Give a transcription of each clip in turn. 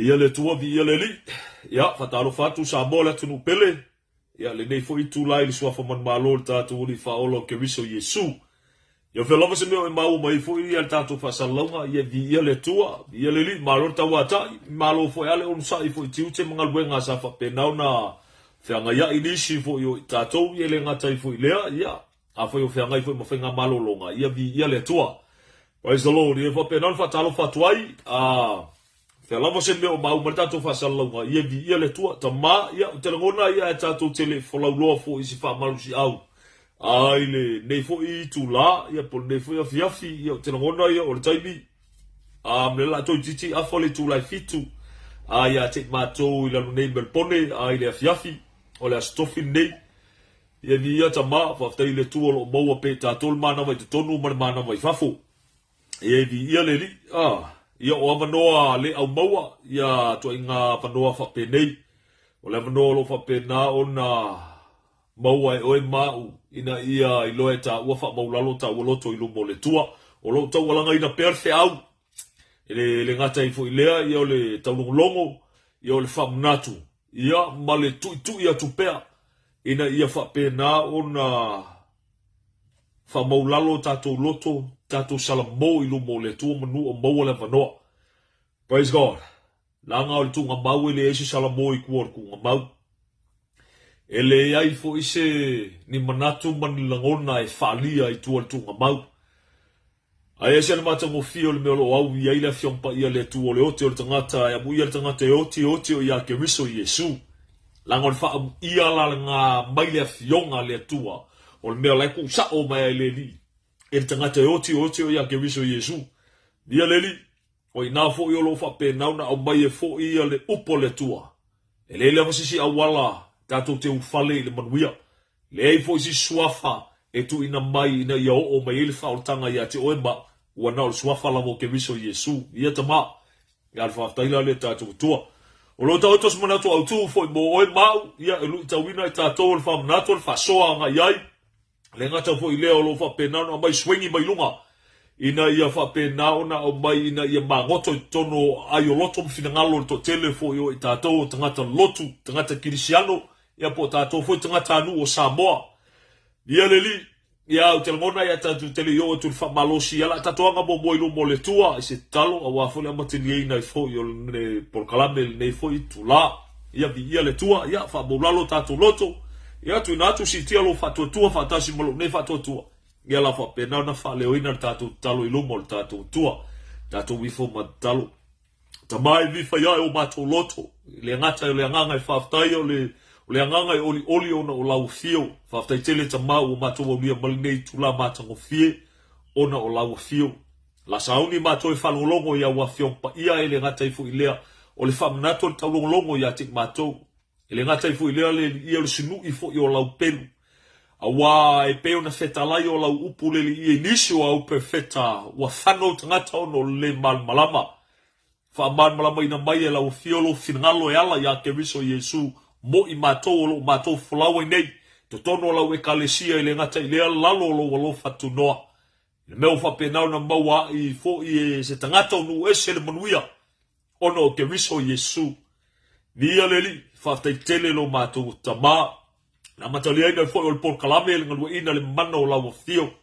via le tua via le li ya fatalo fatu sa bola tunu pele ya le nei foi tu lai le swafa man malo tatu li faolo ke riso Yesu yo velova se meu mau mai foi ya tatu fa salonga ya via le tua via le li malo tawata malo foi ale on sa foi tiu te mga luenga sa fa penau na feanga ya inisi foi yo tatu ye le ngata foi le ya a foi o feanga foi mo fenga malo longa ya via le tua. Praise the Lord. Ye fa penau fatalo fatuai Felava se meo mau maritato fa salonga ia vi ia le tua tama ia te ngona ia tato tele fola loa fo isi fa malusi au ai le nei fo I tu la ia por nei fo ia fiafi ia te ngona ia o le taibi me la to titi a fole tu la fitu ai a te mato ila no nei Melbourne ai le fiafi o le stofi nei ia vi ia tama fa te le tu lo mo pe tato mana vai te tonu mana vai fafo ia vi ia le li ia o amanoa le au maua ia to inga panoa fa penei o le amanoa lo fa pena ona maua e oe mau ina ia I loe ta ua fa maulalo ta ua loto I lumo le tua o lo tau walanga ina perfe au le ngata I fo ilea ia o le taulongolongo ia o le fa Manatu ia ma le tu ia Tupe ina ia fa pena ona fa maulalo tato loto tato salamo I lumo le tua manu o maua le vanoa. Praise God. Langa o le tunga mau ele ese salamo I kuor kunga mau. Ele ai fo ise ni Manatu mani langona e falia I tua le tunga mau. Ai ese le mata ngofio le meolo au ia ile fiompa ia le tua le ote o le tangata, ia mu ia le tangata e ote o ia ke riso Yesu. Langa o le faa ia la nga mai le fionga le tua. O le mea lai ku sa o mai le li. E tangata e ote o ia ke riso Yesu. Dia le li. O ina fo I lo fa pena na o mai e fo I le upo le tua. E le le vasisi awala tato te ufale le manuia. Le ai fo isi swafa e tu ina mai ina ia o mai le fa o tanga ia te oema wana o swafa la mo ke riso Yesu. Ia tama. Ia le fa taila le tato tua. O lo tau tos Manatu Autū fo mo oe mau ia e lu tawina I tato le fa Manatu le fa soa nga iai. Le ngata fo I leo lo fa pena na mai swengi mai lunga. Ina ia fa pena ona o mai ina ia mangoto tono ayo loto mfinangalo to tele fo yo I tato tangata lotu tangata kirisiano ia po tato fo tangata anu o Samoa. Ia leli ia o telngona ia tatu tele yo tu fa malosi ala tato anga mo moilo mo le tua ese talo a wa fo le matini ina fo yo ne por kalame ne fo I tu la ia vi ia le tua ia fa bolalo tato loto ia tu natu si tia lo fa tua fa tasi mo ne fa tua. Ia la fa pena na fa leoina tato talo I lumo tato tua tato wifo matalo tamai vi fa ia o mato loto le ngata le nganga I faftai o le nganga I oli ona o lau fio faftai tele tamau o mato o lia malinei tula mata ngo fie ona o lau fio la sauni mato I falolongo ia wa fio pa ia ele ngata I fu ilea o le fa Manatu o taulongolongo ia tik mato ele ngata I fu ilea le ia le sinu I fu I o lau pelu awa e peo na feta lai o lau upu le I inisio au perfeta wa whano tangata ono le malama. Wha malama ina mai e lau fiolo finangalo e ala ya ke riso Yesu mo I matou o lo matou fulawa nei. To tono lau e kalesia I le ngata I lea lalo o lo walo fatu noa. Le meo whapenau na maua I fo I se tangata onu ese le manuia ono o ke riso Yesu. Nia leli whaftai tele lo matou tamaa. Na matalia ina fo o por kalame le ngalua ina le mana o lau fio.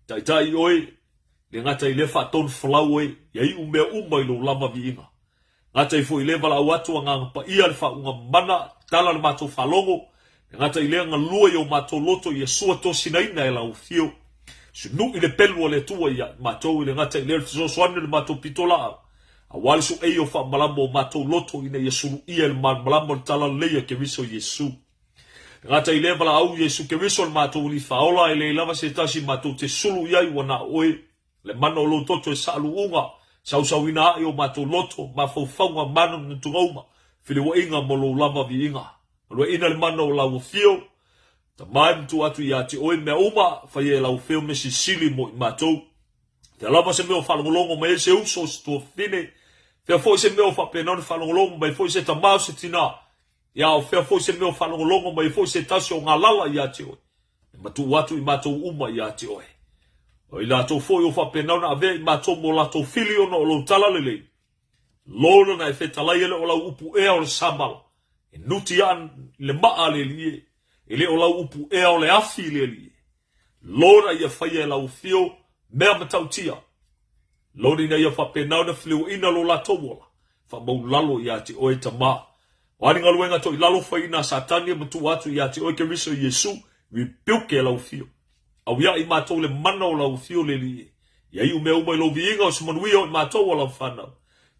Tai oe le ngata I le faton flau e ia I umea I lo lama vi inga. Ngata I fo I le vala watu anga pa ia le fa unga mana tala le mato falongo. Le ngata I le ngalua I o mato loto ia sua tosi na ina e lau fio. Sunu I le pelu o le tua ia mato I le ngata I le soane le mato pitola. A wale su eio fa malamo o mato loto ina ia suru ia le malamo tala leia ke riso Yesu. Ngata I le vala au Yesu ke riso le matou li faola e le lava se tasi matou te sulu iai wana oe le mana o lo toto e salu unga sausawina ai o matou loto ma faufaunga manu ntungauma fili wa inga mo lo lava vi inga lo ina le mana o lau fio ta mai mtu atu ia te oe mea uma fa ye lau fio me sisili mo I matou te lava se meo falongolongo ma e se uso se tua fine fea foi se meo fa penone falongolongo ma e foi se tamau se tina ia o fea foi se meo falongolongo ma e foi se tasi o ngalala ia te oe matu watu I matou uma ia te oe o I lato foi o fa penau na ave I matou mo lato fili ono o lo tala lele Lord na fetalai le ola upu e o le sambala. E nuti an le maa le lie. Ele ola upu e o le afi le lie. Lord ia faia la ufio mea matautia. Lord ina ia whapenau na fliu ina lo la towola. Fa mau lalo ia te oe tama. Wani ngaluenga to i lalo fa ina satania matu atu ia te oe keriso Yesu. Rebuke la ufio. Au ia i matou le mana o la ufio le lie. Ia i umea umai lo viinga o Maimoaga o matou o la whanau.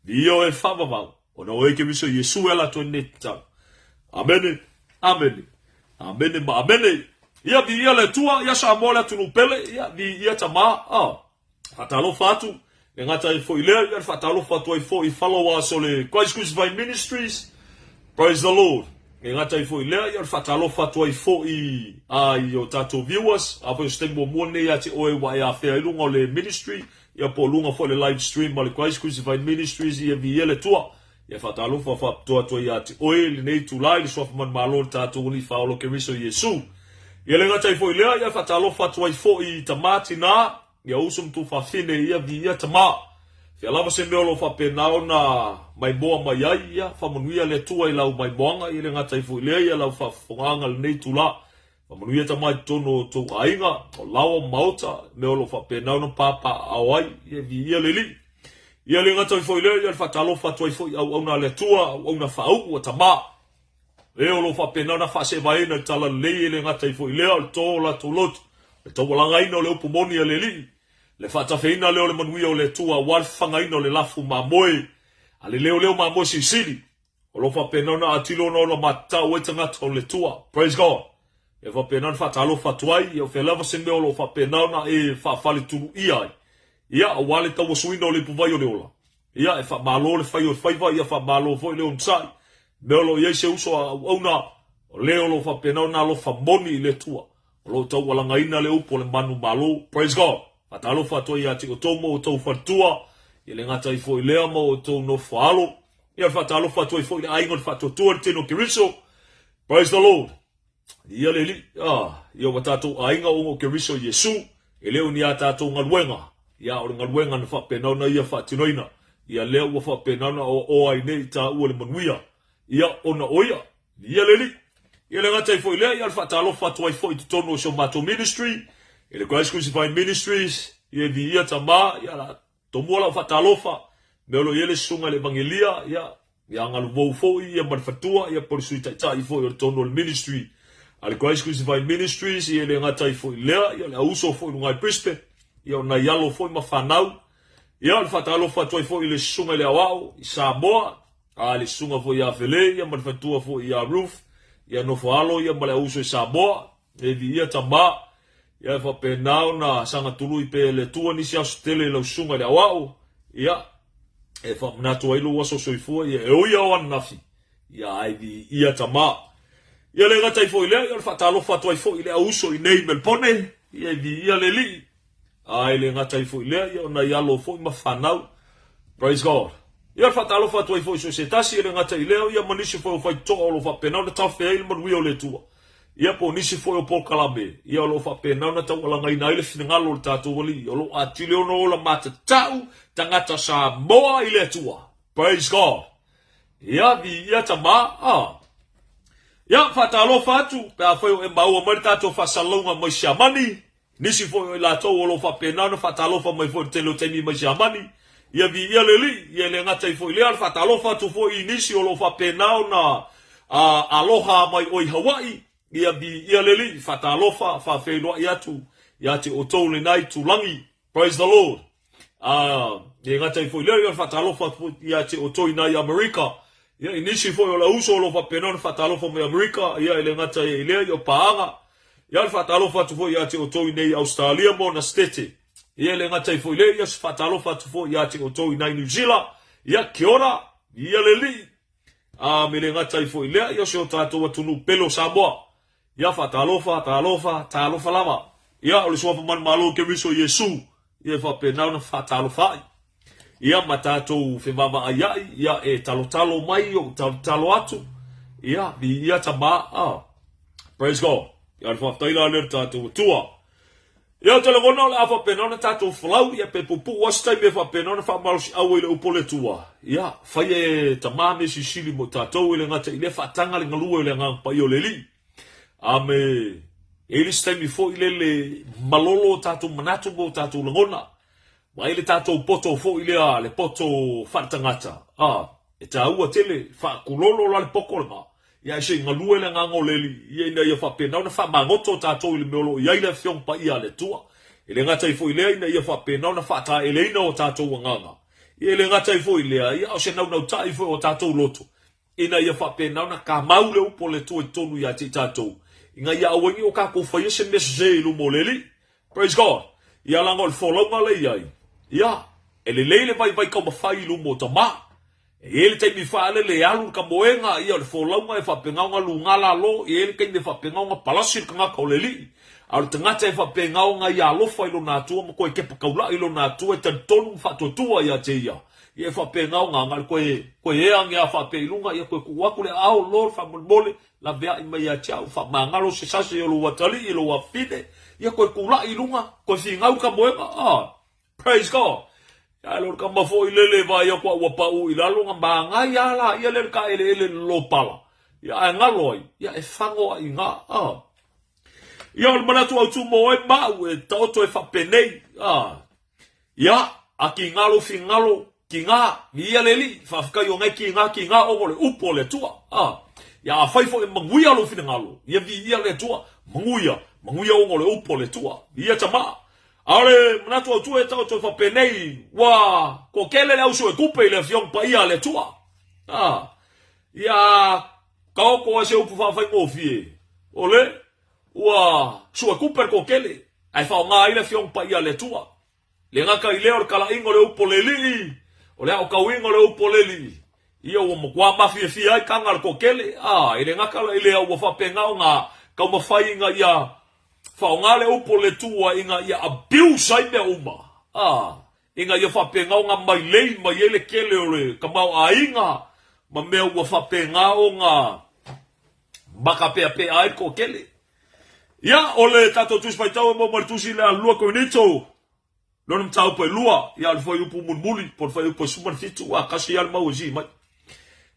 Vio e whamavau. O na oe keriso Yesu e la to netau. Amene. Amene. Amene ma amene. Ia vi ia le tua, ia sa mola tunu pele, ia vi ia tama, fatalo fatu, e ngata i fo i lea, ia fatalo fatu i fo i follow us o le Christ Crucified Ministries, praise the Lord, e ngata i fo i lea, ia fatalo fatu i fo i o tato viewers, apo i stembo muone ia te oe wa ia fea ilunga o le ministry, ia po lunga fo le live stream o le Christ Crucified Ministries, ia vi ia le tua, ia fatalo fatu tua ia te oe, li nei tu lai, li sofa man malo tato uni faolo keriso Yesu, ia le ngata i fo i lea, ia fatalo fatu i fo i tamati na, ia usum tu fafine ia vi ia tama. Fia lava se meolo fapenao na maimoa mai ai ia, Faamanuia le tua i lau Maimoaga, ia le ngata i fo i lea, ia lau Faafofoga'aga le nei tula. Faamanuia tama i tono tau ainga, o lawa mauta, meolo fapenao na papa awai, ia vi ia le li. Ia le ngata i fo i lea, ia le fatalo fatu i fo i au na le tua, au na fau, o tama. Leo lo fapenao na fase vaina tala lei le ngata i fo i lea, le to la tolot. Le to wala ino le upumoni le li. Le fata feina leo le manuia o le tua wal fanga ino le lafu mamoe. Ale leo mamoe sisili. O lo fapenao na atilo no lo mata o etangata o le tua. Praise God. E fapenao na fata alo fatuai. E o felava se meo lo fapenao na e fafali tulu iai. Ia o wale ta wasuina o le puvai o le ola. Ia e fa malo le fai o faiva. Ia fa malo foi le unsai. Meo lo iei se uso au na. O leo lo fapenao na lo famoni le tua. O lo tau walanga ina le upo le manu malo. Praise God. Fatalo fatua ia te o tomo o tau fatua. Ia le ngata i fo i lea mo o tau no faalo. Ia fatalo fatua i fo i le aingon fatua tua te no keriso. Praise the Lord. Ia le li. Ia o tatou ainga o keriso Yesu. E leo ni a tatou ngaluenga. Ia o ngaluenga na whapenau na ia whatinoina. Ia leo wa whapenau na o ai nei ta ua le manuia. Ia ona oia. Ia le li. Ia le ngata i fo i lea, ia le fatalo fatua i fo i tutono o sio mato ministry, ia le Christ Crucified Ministries, ia vi ia tama, ia la tomua la fatalofa, meolo ia le sunga le evangelia, ia ngalu vou fo ia marfatua, ia porisui taita i fo i tutono le ministry, a le Christ Crucified Ministries, ia le ngata i fo i lea, ia le auso fo i lungai Brisbane, ia o na yalo fo i mafanau, ia le fatalo fatua i fo i le sunga le awao, i Samoa, a le sunga fo i Avele, ia marfatua fo i a Roof, ia no foalo ia male uso i Samoa, e vi ia tama, ia fa penao na sanga tului pe le tua nisi asutele lau sunga le awao, ia, e fa Manatu ailu waso soifua, ia e oia o anafi, ia ai vi ia tama, ia le ngata i fo i lea, ia le fatalo fatua i fo i lea uso i nei Melbourne, ia vi ia le li, ai le ngata i fo i lea, ia na ialo fo i mafanau, praise God. Ia fatalo fatua i fo i societasi ia le ngata i leo, ia manisi fo i fai toa o lo fapenau na tau fea ili manuia o le tua. Ia po nisi fo i o Paul Kalame, ia o lo fapenau na tau alanga ina ile finangalo le tato wali, o lo atile ono o la matatau, tangata Samoa i le tua. Praise God. Ia vi ia tama, ia fatalo fatu, pe a fai o e maua mani tato fasalonga mai siamani, nisi fo i la tau o lo fapenau na fatalo fa mai fo i telo temi mai siamani, ia vi ia le li, ia le ngata i fo i lea, fatalofa tu fo i nisi o lo fapenau na aloha mai oi Hawaii, ia vi ia le li, fatalofa, fafeinoa ia te Autū le nai tu langi, praise the Lord. Ia ngata i fo i lea, ia fatalofa ia te Autū i nai Amerika, ia i nisi fo i o la uso o lo fapenau na fatalofa mai Amerika, ia i le ngata i lea, ia paanga, ia le fatalofa tu fo ia te Autū i nei Australia mo na stete, ia le ngata i fo i le, ia se fatalofa tu fo ia te Autū i nai New Zealand, ia kia ora, ia le li. Me le ngata i fo i le, ia se o tātou atunu pelo Samoa. Ia fatalofa lama. Ia o le suafa man malo ke riso Yesu, ia whapenau na fatalofa ai. Ia ma tātou whemama ai, ia e talo mai o talo atu. Ia, ia tama, praise God. Ia le whaftaila le tātou tua. Ia tala ngona le afa penona tato flau ia pe pupu wasta me fa penona fa malusi au ile upole tua. Ia faye tamame sisili mo tato ile ngata ile fa tanga le ngalua ile ngang pa yoleli. Ame ele stemi fo ile le malolo tato manatu mo tato ngona. Ma ile tato poto fo ile le poto fa tangata. E taua tele fa kulolo la le pokolma. Ia se ngalua le ngangoleli ia ina ia fa penona fa mangoto tato ile meolo ia ile fiong pa ia le tua. Ele ngata ifo ile ina ia fa penona fa ta ele ina o tato nganga. Ele ngata ifo ile ia o se nau ta ifo o tato loto. Ina ia fa penona ka maule upo le tua tonu ia te tato. Inga ia awengi o ka ko fa yese mese lu moleli. Praise God. Ia langol follow ngale ia. Ia ele leile vai ka mafai lu mo tama. Ele te mi fa le alu ka moenga ia le follow ngai fa penga nga lu ngala lo ele ke me fa penga nga palasi ka nga koleli. Al tangata e fa penga nga ia lo fa ilo na tua mo ko ke pa kaula ilo na tua te tonu fa to tua ia te ia. Ia fa penga nga nga ko e anga fa pelunga ia ko ku wa ku le au lo fa mole la vea i mai a chau fa mangalo se sase yo lo watali ilo wa fide ia ko kula ilunga ko finga ka moenga. Praise God. Ya lor ka mafo ilele va ya kwa wapau ilalo nga banga ya la ya le ka ele lo pala ya ngaloi ya e fango inga ya le Manatu Autū mo e mau e toto e fa penei ya aki ngalo fingalo kinga ya leli fa fika yo ngai kinga o le upo le tua ya faifo e manguia lo finangalo ya vi ya le tua manguia o le upo le tua ya tama. Ale Manatu Autū e tau fa penei wa ko kele le uso e kupe le fiong pa ia le tua. Ia ko se upu fa ngofie. Ole wa so kupe ko kele ai fa nga ile fiong pa ia le tua. Le ngaka ile or kala ingo le upo le li. Ole o ka wingo le upo le li. Ia o mo kwa mafia fia ai kanga ko kele. Ile ngaka ile o fa penga nga ka mo fai nga ia fa ngale upo le tua inga ia abuse ai me uma. Inga ia fa penga nga mai lei mai ele kele ole ka mau ainga ma me o fa penga nga baka pe ai ko kele. Ia ole tato Tusi Faitau mo mal Tusi le lua Korinito. Lon tau pe lua ia le foi upu mulmuli por foi upu suman fitu a kasi al mau zi mai.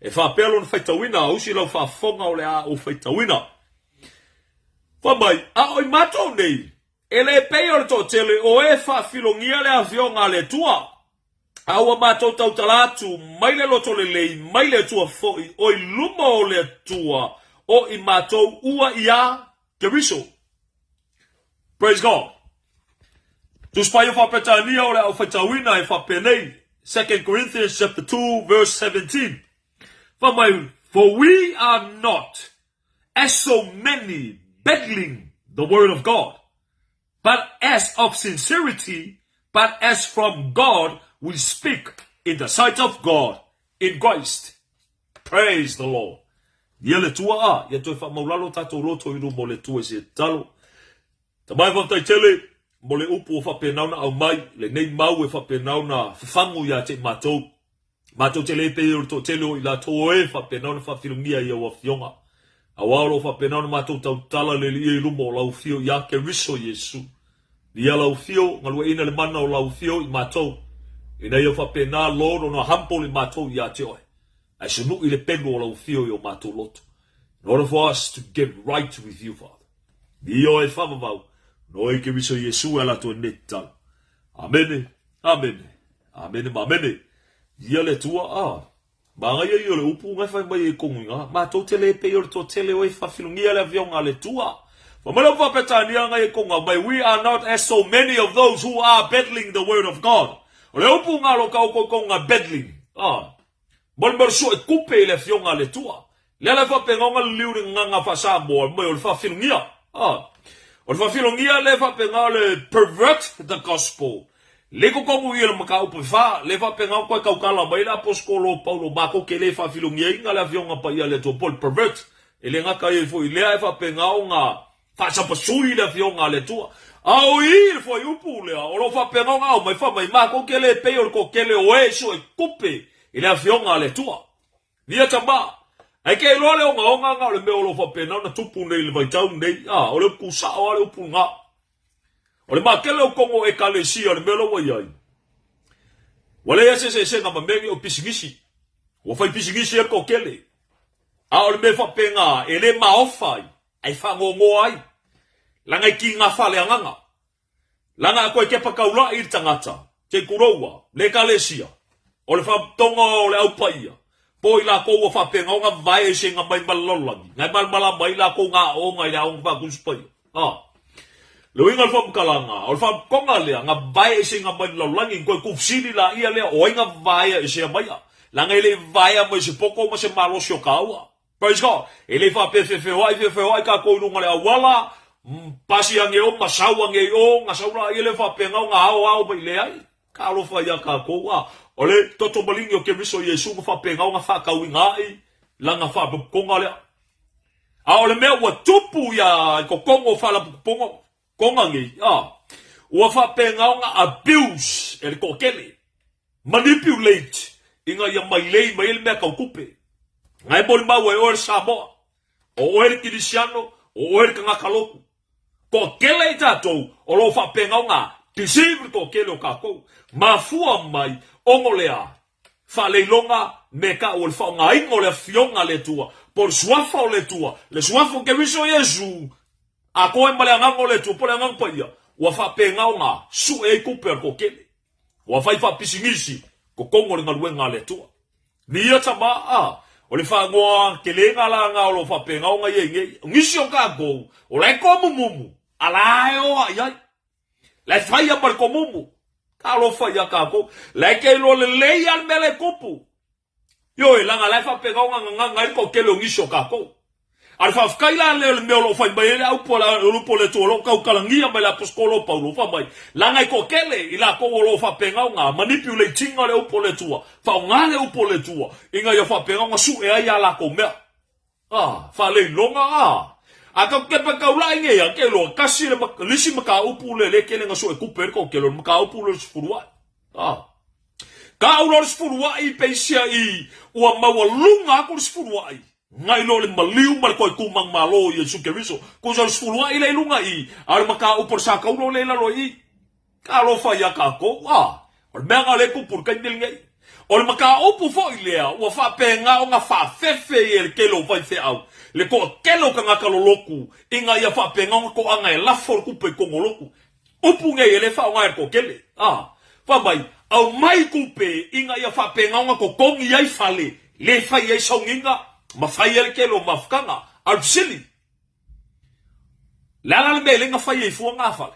E fa pelo no Faitauina usi la fa fonga ole a o Faitauina. Famai, oi matou nei. Ele peor to tele o e fa filongia le Afioga le tua. Aua matou tau talatu, mai le loto le lei, mai le tua foi, oi lumo le tua, o I matou ua ia keriso. Praise God. Tusi fa petania ole au Faitauina e fa penei. 2 Corinthians chapter 2 verse 17. Famai, for we are not as so many battling the word of God, but as of sincerity, but as from God we speak in the sight of God in Christ. Praise the Lord. Yele tua ya to fa maulalo tato loto ilu mole tua se talo. Tamai fa tai tele mole upu fa penauna au mai le nei mau e fa penauna fangu ya te matou tele pe to tele ila to e fa penauna fa filungia ya wa fionga. Awalo fa penona matou tau tala le li lumo lau fio ya ke riso Yesu. Dia lau fio ngalua ina le mana o lau fio I matou. Ina ia fa pena loro no hampo le matou ya te oe. Ai sunu I le penu o lau fio I o matou loto. In order for us to get right with you, Father. Dio e whamavau. No e ke riso Yesu ala to netal. Amene. Dia le tua Banga ia le upu ngai fai mai e konginga. Ma tau tele pe yor to tele oi fa filungia le Afioga le tua. Famala fa petania ngai e konga mai. We are not as so many of those who are battling the word of God. O le upu ngalo ka o konga battling. Molmer so e kupe le Afioga le tua. Le la fa penga liuri nganga fa sa mo mai o fa filungia. O fa filungia le fa penga le pervert the gospel. Leko komu ia le makau pe fa, le fa penga ko ka kala mai la poskolo Paulo bako ke le fa filungia inga le Afioga pa ia le to Paul pervert. Ele nga ka ia foi le fa penga nga fa sa pasui le Afioga le tua. Au il foi upu le o lo fa penga nga mai fa mai mako ke le pe o ko ke le oe so e kupe ele Afioga le tua. Nia tamba. Ai ke lo le nga le me o lo fa penga na tupu nei le Faitau nei. O le ku sa o le upu nga. O le makele o kongo ekalesia le melo wa iai. Wale ya se nga mamenge o pisingisi. O fai pisingisi e kokele. A o le me fa penga ele maofai. Ai fa ngongo ai. Langa ki nga fale anganga. Langa ko ke pakaula I tangata. Te kuroua le kalesia. O le fa tonga o le aupaia. Po ila ko o fa penga o nga vai se nga mai malolagi. Ngai malmala mai la ko nga o nga ila o nga kuspai. Lo ingal fa kalanga, o fa konga le nga vai se nga mai lolagi ko kufsili la ia le o nga vai se mai. La nga ile vai mo se poko mo se malo sio kaua. Praise God. Ele fa fe ka ko lu ngale awala. Pasi ange o masawa ange o nga saula ile fa penga nga ao mai le ai. Ka lo fa ya ka ko wa. Ole toto balingi o ke miso Yesu fa penga nga fa ka wingai. La nga fa konga le. A ole me wa tupu ya ko kongo fa la pongo. Konga ngi, ua fa penga nga abuse, ele kokele, manipulate, inga ya mailei maile mea kaukupe. Ngai boli mawe oere Samoa, o oere Kirisiano, o oere kanga kaloku. Kokele I tatou, o lo fa penga nga, pisibri kokele o kakou. Mafua mai, ongolea, fa leilonga, meka o le fa nga ingo le Afioga le tua, por suafa o le tua, le suafa ke viso Yesu, a koe male angango le tu pole angang paia. Wa fa penga o nga su e kuper ko kele. Wa fa ifa pisingisi ko kongo le ngaluenga le tua. Ni ia tama o le fa ngoa kele ngala nga o lo fa penga o nga ye ngisi o ka go. O le ko mumu. Ala o ai. Le fa ia mar ko mumu. Ka lo fa ia ka go. Le ke lo le le al mele kupu. Yo e langa le fa penga o nga ko kele ngisi o ka go. Alfa fkaila le me lo fa mai le au pola lo pole to lo ka kalangia mai la poskolo paulo fa mai langa ko kele ila ko lo fa penga nga manipulating le au pole tua fa nga le au pole tua inga yo fa penga nga su e ai ala ko me fa le longa aka ke pa ka ula nge ya ke lo kasi le lisi maka upu le kele nga su e kuper ko ke lo maka upu le furua ka ulo furua I pesia I ua mawalunga ko furua ngai lo le maliu mal ko kumang malo Yesu Keriso ko sa sfulua ile lunga I al maka upor sa ka ulo le la lo I ka lo fa ya ka ko o menga le ku pur ka dil ngai o maka upu fo ile o fa penga o nga fa fefe el ke lo fa fe au le ko ke lo ka nga ka lo loku inga ya fa penga ko anga la for ku pe ko ngoloku upu ngai ele fa nga ko kele fa mai au mai ku pe inga ya fa penga nga ko kongi ai fale le fa ye songinga mafai ke lo mafkanga alsili la mele nga fai fu nga fale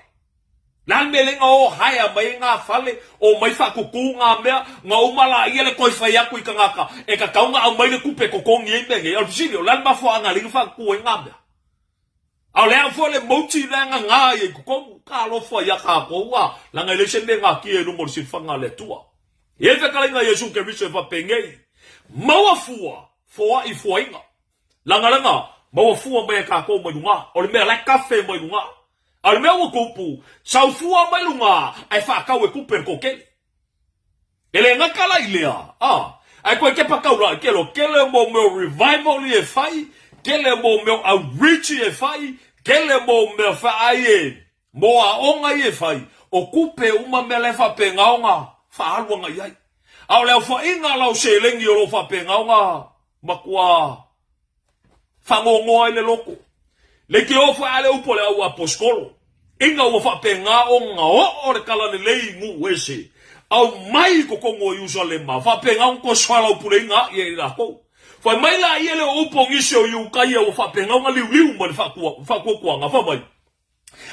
la mele nga o haya mai nga fale o mai fa ku nga me nga umala ile ko fai ya ku ikanga e ka kaunga au mai ku pe ko kongi e benge alsili la ma fo nga li fa ku nga me au le fo le moti la nga ye ku ko ka lo fo ya ka ko wa la nga le sende nga ki e no mo si fa nga le tua e fe ka nga Yesu Keriso fa pengei mawa fua Foa I foinga. Langa. Mawa fua mai ka ko mai lunga. O le mea lai kafe mai lunga. O le mea wa kupu. Sau fua mai lunga. Ai fa kau e kuper ko kele. Ele nga kala ilea. Ai koe ke pa kau la. Kele mo meo revival I e fai. Kele mo meo outreach I e fai. Kele mo meo fai e. Mo a onga I e fai. O kupe uma mea le fa penga onga. Fa alwa nga iai. Au leo fa inga lau se lengi o lo fa penga onga. Makua fangongo ile loko le ki o fa ale upo le au aposkolo inga o fa penga o nga o re kala le lei mu wese au mai ko kongo Jerusalem fa penga ko swala upo le nga ye la ko fa mai la ile upo ngisi o yu kai o fa penga nga liu ma fa ko nga fa mai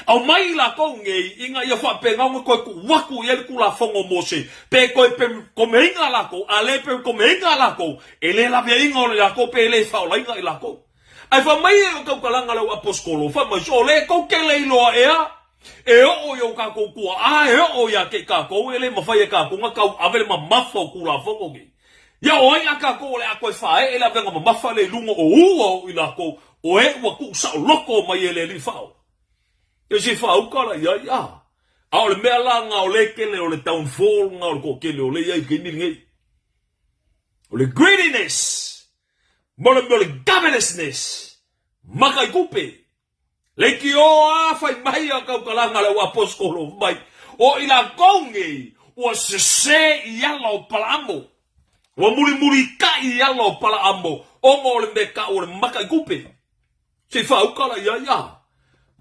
au mai la ko nge inga ya fa penga ko waku ye ku la fongo mose pe ko pe ko menga la ko ale pe ko menga la ko ele la be inga la ko pe le fa la inga la ko ai fa mai o ka kalanga la apostolo fa mai so le ko ke le lo e o yo ka ko ku o ya ke ka ko ele ma fa ye ka ko nga ka ave ma mafo ku la fongo nge ya o ya ka ko le ko fa ele be ma mafa le lungo o ila ko o e wa ku sa loko mai ele li fa yo se fa u kala ya a le mea la nga o le kele o le downfall nga o le ko kele o le ya ke ni ngai o le greediness mo le governessness maka kupe Le ki o a fai mai a kaukalanga le wa poskolo mai. O ila kongi o se yala o palamo. O muri ka yala o palamo. O mo le meka o le maka kupe. Se fa ukala ya.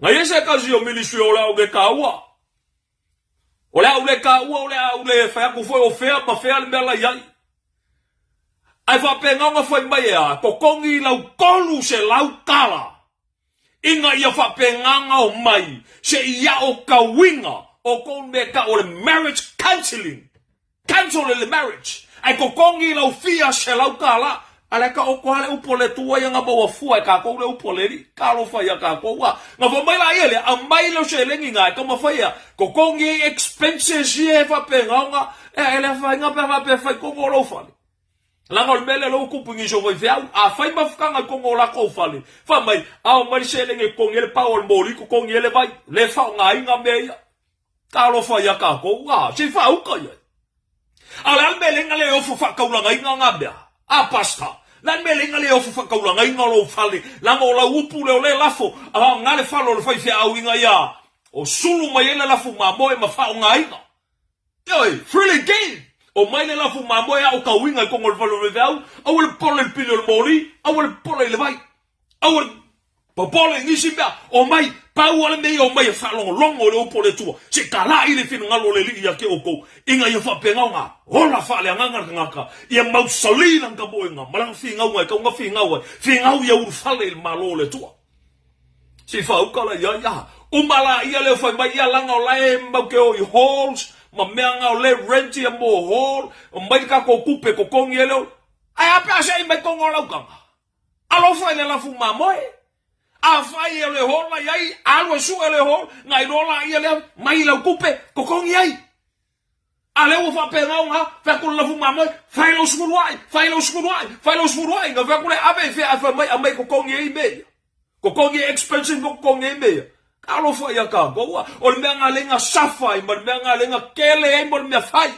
Ngai ese kazi o ministry o la o ge kaua. O le kaua o le fa ku foi o fea ma fea le mela yai. Ai fa penga nga fai mai a ko kongi lau kolu se lau kala. Inga ia fa penganga o mai se ia o kawinga o kon meka o le marriage counseling. Cancel le marriage. Ai ko kongi lau fia se lau kala. Ale ka o ko ale upole tua ia nga bawa fua ka ko le upole ri ka lo fa ia ka ko wa. Nga fa mai la ele a mai lo se lengi nga ka ma fa ia ko kongi expenses ia fa penganga ele fa nga pe fa ko lo fa. La ngol mele lo kupungi so vai fea a fai mafukanga kongo la ko fale fa mai a mai sele nge kongele paul mori ko kongele vai le fa nga inga meia ka lo fa ya ka ko wa se fa u ka ya ala mele ngale o fa ka ulanga inga ngabia a pasta la mele ngale o fa ka ulanga inga lo fale la ngo la upu le lafo a ngale fa lo fa fea u inga ya o sulu mai ele lafo ma moe ma fa nga inga yo freely game. O mai le lafu mamoe au kawinga kongo le valo revau, au le pole le pili le mori, au le pole le vai, au le popole nisi mea, o mai, pau ale mei o mai e whalongo longo le upo le tua, se kala i le fina ngalo le li ia ke oko, inga ia whapengau ngā, hola whale a nganga, ia mausalina nga moenga, malanga whingau ngai, kaunga whingau ai, whingau ia uru whale le malo le tua. Se whaukala ia, umala ia leo whai mai ia langa o lae mau ke o i halls, ma meanga o le renti a mo hall o mai ka ko kupe ko kongi ele ai apa se mai kongo la kanga alo fa le la fu mamoe a fa ele hall la yai alo su ele hall ngai rola ele mai la kupe ko kongi ai ale o fa pena nga fa ko la fu mamoe fa lo skurwai nga fa ko le abe fa mai ko kongi ai me ko kongi expensive ko kongi ai me Alo fa ya ka goa o le mea ngalenga safai ma le mea ngalenga kele ai mo le mea fai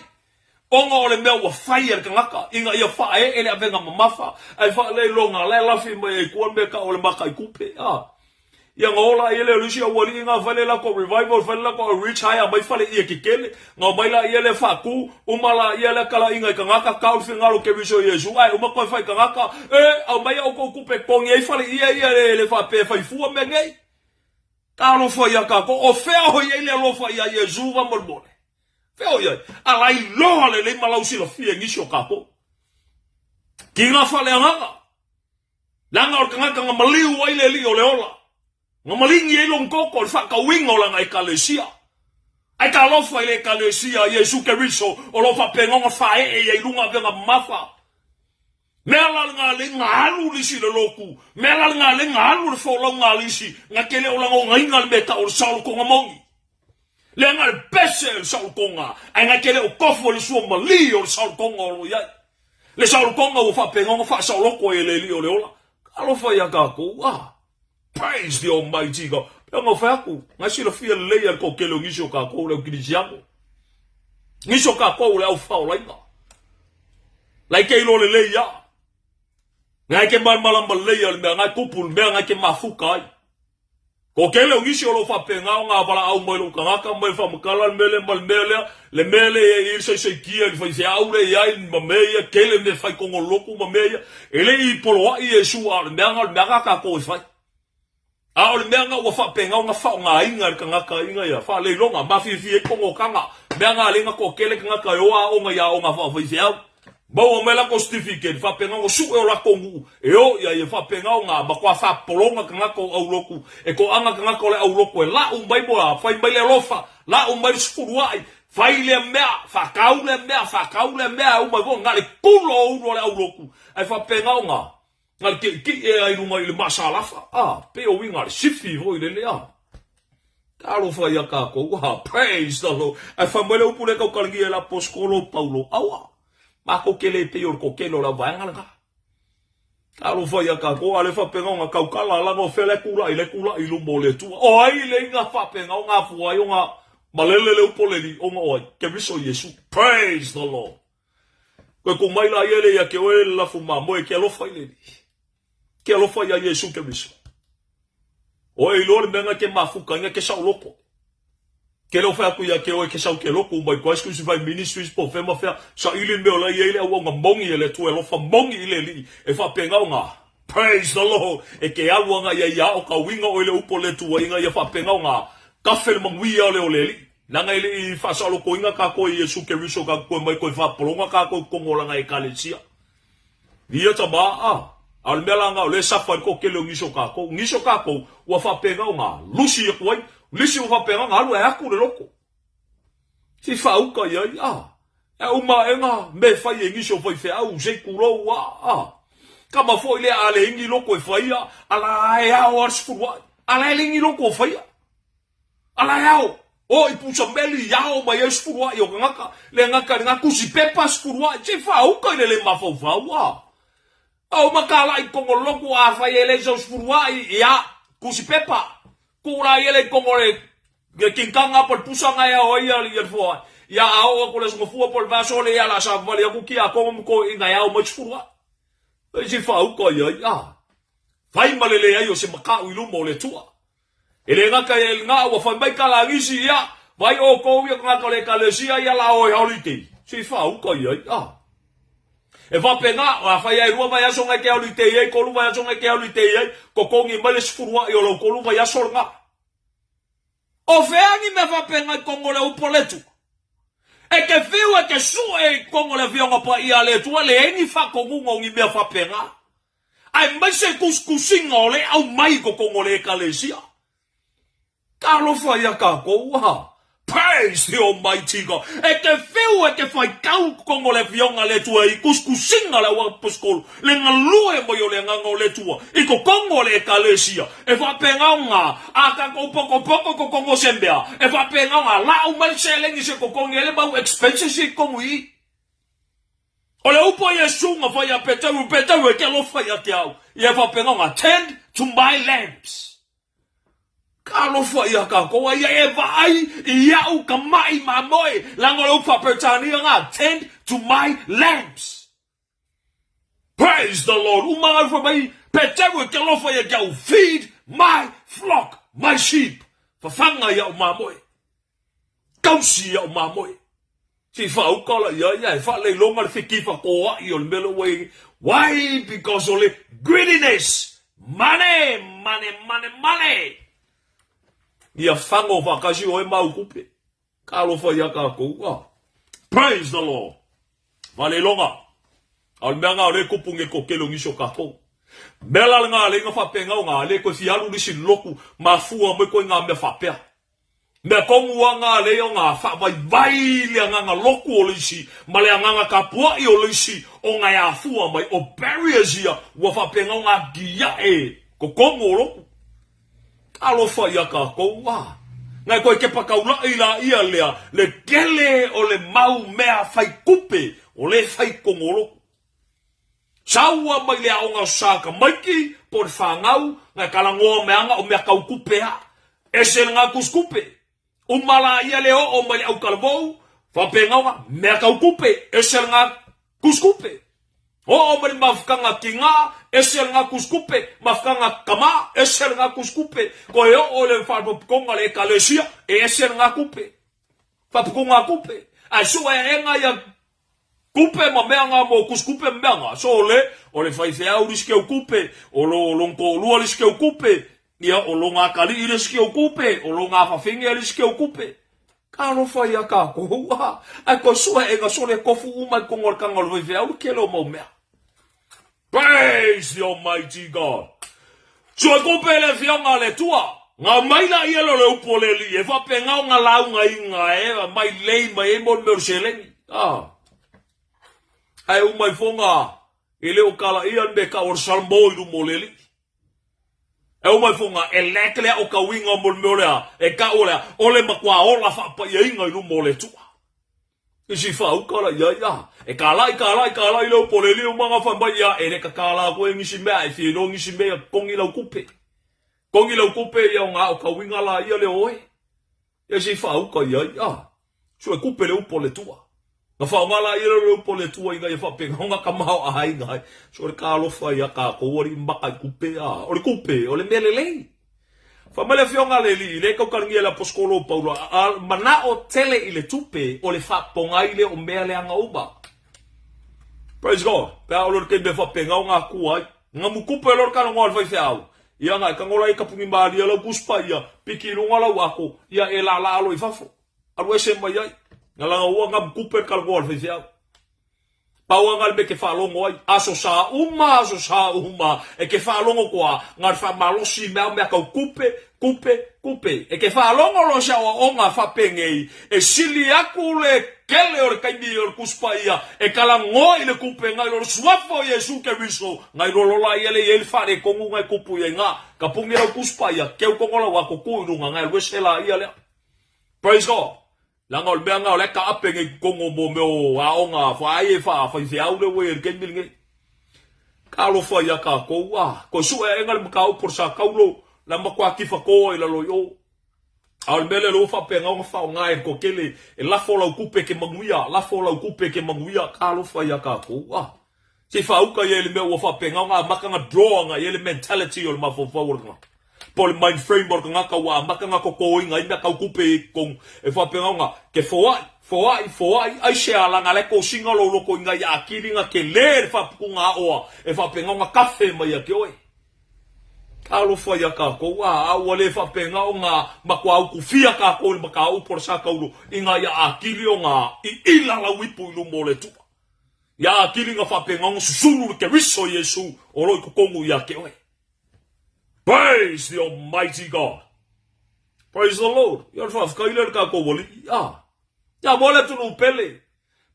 onga o le mea wa fai er kangaka inga ia fa ele avenga mamafa ai fa le longa le lafi mai e kua meka o le maka i kupe ia ngola ele lusi a wali inga fale la ko revival fale la ko reach high mai fale ia kikele nga mai la ele fa ku umala ele kala inga kangaka ka o fingalo ke biso yesu ai uma ko fai kangaka au mai o ko kupe kongi ai fale ia ele fa pe fai fu me ngai ka lo fa ya ka ko o fea ho ye le lo fa ya Yesu va morbole feo ye ala I lo le malau si lo fie ngi sho ka ko ki nga fa le nga langa o kanga nga maliu ai le li o le ola nga malingi e lo ngoko o fa ka wingo la nga ekalesia ai ka lo fa le ekalesia Yesu Keriso o lo fa penga nga fa e lunga venga mafa Mela nga le ngalu lisi le loku. Mela nga le ngalu le fola nga lisi. Nga kele o lango nga inga le meta o saul konga mongi. Le nga le pese le saul konga. Ai nga kele o kofo le suo mali o le saul konga o lo yai. Le saul konga o fa penga nga fa saul loko e le li o le ola. Alo fa ya kako. Praise the Almighty God. Nga fa aku. Nga si lo fia le ya ko kele o ngisho kako le o kinisiango. Ngisho kako le au fa o la inga. Like e lo le ya. Ngai ke malamba leia le ngai kupul me ngai ke mafuka ai ko kele ngisi o lo fa penga nga bala au mai lo kanga mai fa mkala mele le mele e se kia le fa se aure ia ma meia kele me fa kongo loku ma meia ele I polo ai Yesu a le nga ka ko fa a le nga o fa penga nga fa nga inga kanga ka inga ya fa le longa ma fi kongo kanga me nga le nga ko kele kanga ka yo a o nga ya o nga fa se au Bo mela ko certificate fa penga o su e la kongu e o ia e fa penga nga ba kwa fa polonga kanga ko au loku e ko anga kanga ko le au loku e la un bai boa fa bai le lofa la un bai skuruai fa ile mea fa kaule mea u mai go ngale kulo u le au loku ai fa penga nga ngal ki e ai runga ile masala fa pe o winga sifi vo ile le Kalo fa ya ka ko praise the Lord ai fa mele u pule ka kalgi la poskolo paulo awa Mako kele pe or ko kelo la vanga nga. Kalo fa ya ka ko ale fa penga nga kaukala la ngo fele kula I lu mole tu. O ai le nga fa penga nga fu ai nga malele le upoleli o nga oi. Ke biso Yesu. Praise the Lord. Ko mai la yele ya ke o la fu mambo e ke lo fa ile. Ke lo fa ya Yesu ke biso. O e lore menga ke mafuka nga ke sa loko. Ke lo fa ku ya ke o ke sa ke loko mai ko esku vai ministries po fe ma fa sa ilin me ola yele o nga mongi ele tu elo fa mongi ile li e fa penga nga. Praise the Lord. E ke alu nga ya o ka winga o ile upo le tu nga ya fa penga nga. Ka fe mangwi ole ole li. Nanga ile i fa sa lo ko inga ka ko Yesu ke riso ka ko mai ko fa polonga ka ko ngola nga e kalesia. Ia taba al melanga le safa ko ke lo ngiso ka ko wa fa penga nga lusi ko ai lisi wa fa penga nga lu e aku le loko. Si fa u ka ia e uma enga me fa ye ngiso foi fe au se kulo wa kama foi le ale ngi loko e fa ia ala e au arsfua ala le ngi loko fa ia ala yao o i pusa meli yao ma yes furua yo ngaka le ngaka ngaku si pepas furua che fa u ka le mafo fa wa au makala i kongo loku a fa yele so furua ya ku si pepa ku la yele kongo le kinkanga por pusa nga ya o ya le fo ya au ko le so fu por vaso le ya la sa vale ku ki a kongo ko nga ya o mo furua che fa u ka ya fai malele ya yo se maka u lu mo le tua. Ele ngaka el nga wa fa mai kala ngisi ya vai o ko wi ngaka le kalesia ya la o holiday si fa u ko ye e va pena wa fa ya ru va ya so nga ke holiday ye ko lu va ya so nga ke holiday ye ko ko ngi male sfurwa yo lo ko lu va ya so nga o fe ani me va pena ko ngole u poletu e ke fiu e ke su e ko ngole vi nga pa ia le tu le ni fa ko ngi me fa pena ai mai se kuskusinga le au mai ko ngole kalesia Carlo Faitau koa. Praise the Almighty God. E ke feu e ke Faitau kongo le fionga le tua i kuskusinga le wapuskolo. Le ngalue mo yo le nganga le tua. I ko kongo le kalesia. E fa penga aka ko poko ko kongo sembea. E fa penga la u mal selengi se ko kongo le ba expenses i kongo i. Ole upo Yesu nga fa ya petau e ke lo fa ya tiau. E fa penga tend to my lamps. Kalo fa ia ka ko ia e vai ia u ka mai mamoi lango fa pertani nga tend to my lamps. Praise the Lord. Uma fa mai petewe ke lo fa ia ka feed my flock, my sheep. Fa fanga ia mamoi. Kausi ia mamoi. Si fa u kala ia fa le longa le ki fa ko ia le melo way. Why? Because only greediness. Money. Ia fango vakasi o e mau kupe. Kalo fa ia ka koua. Praise the Lord. Vale longa. Al menga ole kupunge ko kelo ngiso ka ko. Mela nga le nga fa penga nga le ko fialu ni sin loku mafua mo ko nga me fa pea. Me kongu nga le nga fa vai le nga loku o le si, ma le nga ka pua i o le si o nga ya fua mai o barriers ia wa fa penga nga dia e ko kongo loku. Alo fa ia ka koua. Ngai koe ke pakaula ila ia lea. Le kele o le mau mea fai kupe. O le fai kongolo. Saua mai lea o ngau saka maiki. Por whangau. Ngai kalangoa meanga o mea kau kupe ha. Ese nga kuskupe. Umala ia leo o mai au kalabou. Whapengau nga mea kau kupe. Ese nga kuskupe. O mai mafkanga kinga. Ese nga kuskupe, mafkanga kama, ese nga kuskupe. Ko yo o le fa konga le kalesia, ese nga kupe. Fa konga kupe. A so e nga ya kupe ma menga mo kuskupe menga. So o le fa fe au riske o kupe, o lo lonko lu riske o kupe. Ia o lo nga kali riske o kupe, o lo nga fa finge riske o kupe. Kalo fa ya ka ko wa. A ko so e nga so le kofu uma konga kanga lo fe au ke lo mo menga. Praise the Almighty God. So ko pele fionga le tua. Nga mai la ia lo le upole li. E fa penga nga lau nga inga e. Mai lei mai e mon merselengi. Ai umai fonga. Ele o kala ian be ka or salmo i lumole li. E umai fonga. E lekle o ka winga mon meolea. E ka olea. Ole makwa ola fa pa ia inga i lumole tua. Isi fa u kala ia. E kala i leo poleli o mga whambai ia. E reka kala koe ngisi mea. E whiero ngisi mea kongi lau kupe. Kongi lau kupe ia o ngā o ka winga la ia leo oe. Isi fa u kala ia. So e kupe leo pole tua. Nga wha ngala ia leo pole tua inga ia whapenga. Honga ka maho ahai ngai. So e kalo wha ia ka ko ori mbaka i kupe a. Ori kupe, ori mele lei. Famale Afioga le kau karingia la poskolo paulo mana o tele ile tupe o le whaponga ile o mea le anga uba. Praise God. Pea o lor kei me whapengau ngā kuai. Ngā mukupe lor kano ngā alwhai au. Ia ngai kangola i kapungi maari ala guspa ia. Piki runga lau ako. Ia e la alo i fafo. Alu e se mai ai. Ngā langa ua ngā mukupe kano ngā alwhai au. Paua ngal me ke whalongo ai. Aso sa uma. E ke whalongo koa. Ngar whamalosi mea kau kupe. E ke whalongo lo sia o ngā whapengei. E sili aku le kele o le kaimi o le kuspa ia. E kala ngoi le kupe ngai lo suafo Yesu ke riso. Ngai rolola ia le ele whare kongu ngai kupu ia ngā. Ka pungi rau kuspa ia. Keu kongola wako kuirunga ngai luesela ia lea. Praise God. Langa o mea ngā o le ka apenge kongo mo meo aonga whae whai au le wei ke milinge. Ka alo whai a ka kou ko su e engal mkau por sa kaulo la makua kifa ko i la loyo. Au mele lo whapenga o ngā ngai ko kele e lafo lau kupe ke manguia ka alo whai a ka kou Se whauka i ele mea ua whapenga o ngā makanga draw ngā ele mentality o le mawhawhawara. Pole mind framework ngaka wa makanga ko inga ina kau kupe kong e whapenga nga ke foai ai se ala nga leko singa lo loko inga ya akiri nga ke le whapunga oa e whapenga nga kafe mai a ke oe kalo whai a ka kou aua le whapenga o nga makua au kufia ka kou maka au por sa kauro inga ya akiri o nga i ila la wipu ilu mo le tua ya akiri nga whapenga nga susulu ke riso Yesu o roi kukongu ya ke oe. Praise the Almighty God. Praise the Lord. Ia fa fkaile ka ko woli. Ya mole tu no pele.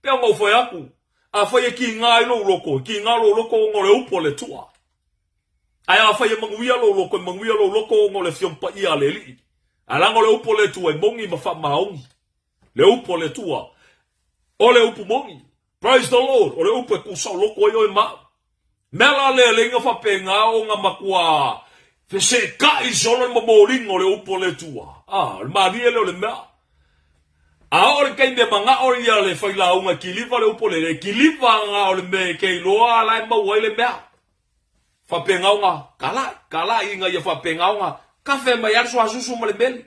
Pe ngo foi aku. A foi ki ngai lo loko, ngole upo le tua. Ai a foi manguia lo loko ngole fiom pa ia le li. Ala ngole upo le tua mongi ma fa maongi. Le upo le tua. O le upo mongi. Praise the Lord. O le upo ku sa loko yo ma. Mela le nga fa penga o nga makua. Fese ka i solo mo molingo le upo le tua. Le maria le mea. Ore kai me manga ore ia le faila unga kiliva le upo le kiliva nga ore me ke loa la ma wai le mea. Fa penga unga kala inga ia fa penga unga kafe mai ar so asusu mo le meli.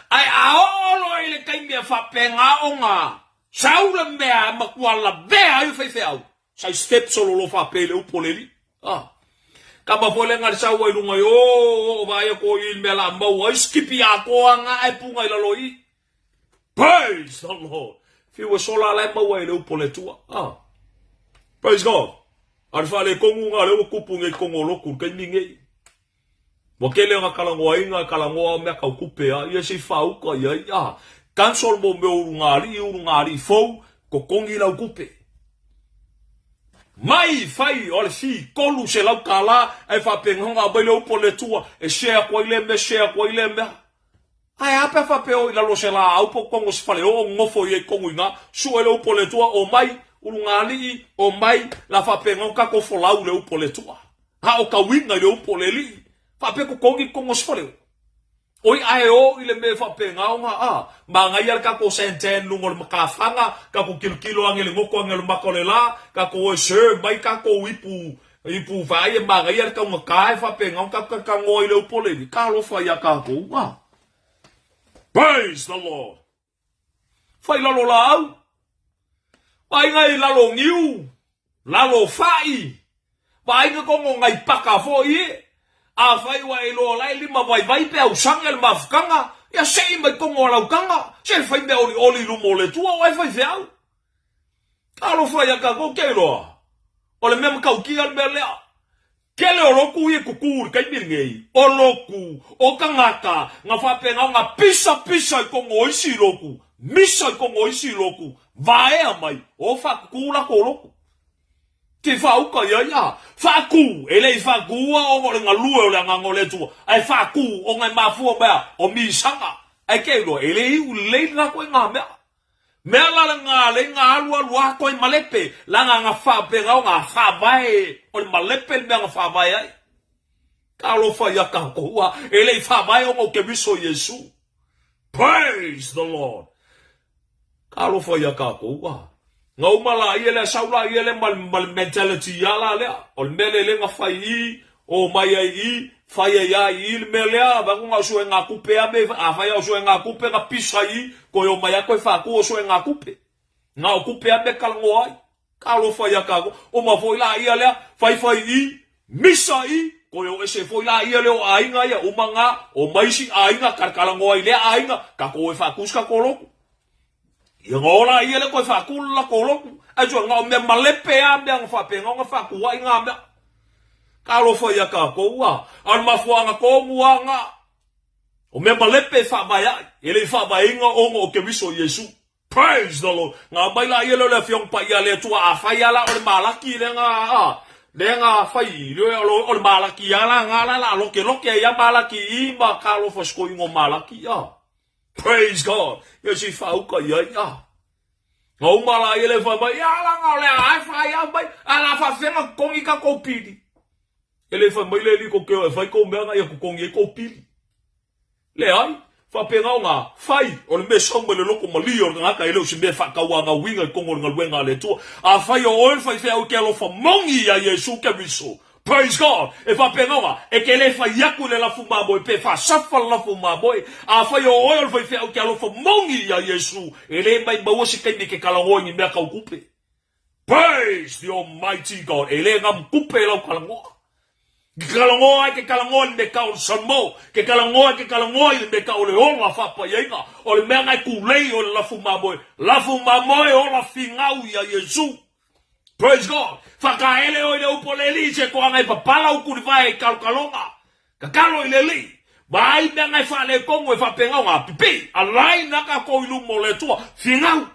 Ai aolo ile kai me fa penga unga. Saula mea makuala bea i fe au. Sai step solo lo fa pele upo le li. Kama fole ngar sa wa ilunga yo vai ko il mela ma wa skipi ako nga ai punga ila loi. Praise the Lord. Fi wa sola la ma wa le upole tua. Praise God. Ar fale kongu nga le kupu nge kongo loku ke ninge. Wa kele nga kala ngoa me ka kupe ia se fa uka ia. Cancel mo me urungari fo ko kongi la kupe. Mai fai ole si kolu se lau kala e fa pengonga bele upo le tua e share ko ile me ai apa fa pe o ila lo se la au po kongo se fale o ngofo ye kongo inga su ele upo le tua o mai ulungali o mai la fa pengonga ko folau le upo le tua ha o ka winga le upo le li fa pe ko kongi kongo se fale oi ai o ile me fa penga nga ma ngai al ka ko senten lungol makafanga ka ko kilo angele ngoko angele makolela ka ko se mai ka ko ipu vai ma ngai al ka ngakai fa penga ka ngoi le upole ka lo fa ya ka ko praise the Lord fa ila lo lau vai ngai la lo ngiu la lo fai vai nga ko ngai paka fo ie a fai wa ilo lai lima vai pe au sangel mafkanga ya sei mai kongo la ukanga se fai me oli lu mole tua wa fai feau alo fai ya ka ko kelo ole mem ka uki al bele kele oroku ye kukur kai birngei o loku o kangaka nga fa pe nga pisa kongo isi loku misa kongo isi loku vai mai o fa kula ko loku Te whauka ia. Whaku. Elei whakua o ngore ngā lue o le ngangole tua. Ai whaku o ngai mafua mea. O misanga. Ai keilo. Elei u leili na koe ngā mea. Mea la ngā le ngā alua koe malepe. La ngā whapenga o ngā whawai. O le malepe le mea ngā whawai ai. Kalo whaia ka koua. Elei whawai o ngau ke riso Yesu. Praise the Lord. Kalo whaia ka koua. Ngau mala iele saula iele mal mentality yala lea. Ol mele le nga fai o mai ai fai ai il melea ba nga so nga kupe ame afai so nga kupe nga pisai ko yo mai ko fa ko so nga kupe nga kupe ame kalngoi kalo fai akago o ma foi la ia le fai i misai ko yo ese foi la ia le o ainga ya o manga o mai si ainga kalngoi le ainga ka ko fa kuska kolo ia ngola ia le ko fa kula kolo a jo nga me malepe ame nga fa pe nga fa ku ainga me kalo foi aka ko wa al mafuanga ko muanga o me malepe fa baya ele fa bainga o ke viso Yesu. Praise the Lord. Nga baila yelo le fiong pa ya le tua afaya la o malaki le nga fai le o malaki ya la nga la lo ke ya malaki I ma kalo fosco ngo malaki ya. Praise God. Ye si fa uka ya. Nga mala yele fa ba ya la nga le ai ya ba ala fa fenga kongi ka ko pidi. Ele fa mai le ko ke fa ko me nga ya ko kongi ko pidi. Le ai fa penga nga fai o le meso mo le loko mali o nga ka ele o se me fa ka wa nga winga ko ngo nga wenga le tu a fai o fa fe o ke lo fa mongi ya Yesu ke biso. Praise God. E fa penga nga e ke le fa yaku le la fuma boy pe fa safa la fuma boy a fai o fa fe o ke lo fa mongi ya Yesu ele mai ba o se ke ke kala ngo ni me ka kupe. Praise the Almighty God. Ele ngam kupe la kala ngo Kalangoa ke kalangoa me ka o salmo ke kalangoa me ka o le ola fa pa yenga o le menga kulei o la fuma boy o la fingau ya Yesu. Praise God. Fa ka ele o le upoleli se ko ngai papala u kurivai kalkalonga ka kalo ile li bai menga fa le kongo fa penga nga pipi alai na ka ko ilu mo le tua fingau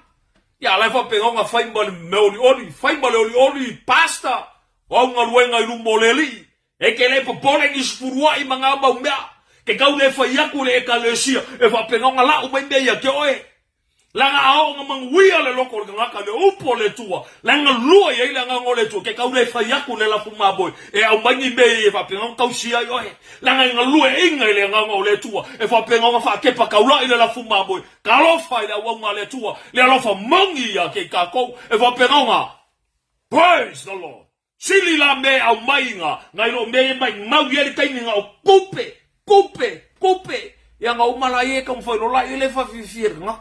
ya la fa penga nga fa imbal meoli oli pasta o nga luenga ilu moleli e ke le popole ni spurua I manga ba umea ke ka le fa yaku le ekalesia e fa penga nga la u be ya ke oe la nga o nga manguia le loko nga ka le upo le tua la nga lua ye la nga ngole tua ke ka le fa yaku le la fuma boy e au mangi be e fa penga ka usia yo e la nga lua inga le nga ngole tua e fa penga nga fa ke pa ka ula ile la fuma boy ka lo fa ile wa nga le tua le lo fa mangi ya ke ka ko e fa penga nga praise the Lord. Sili la me au mainga ngai lo me mai mau yele kai nga kupe ya nga umala ye ka mfo no la ile fa fifir nga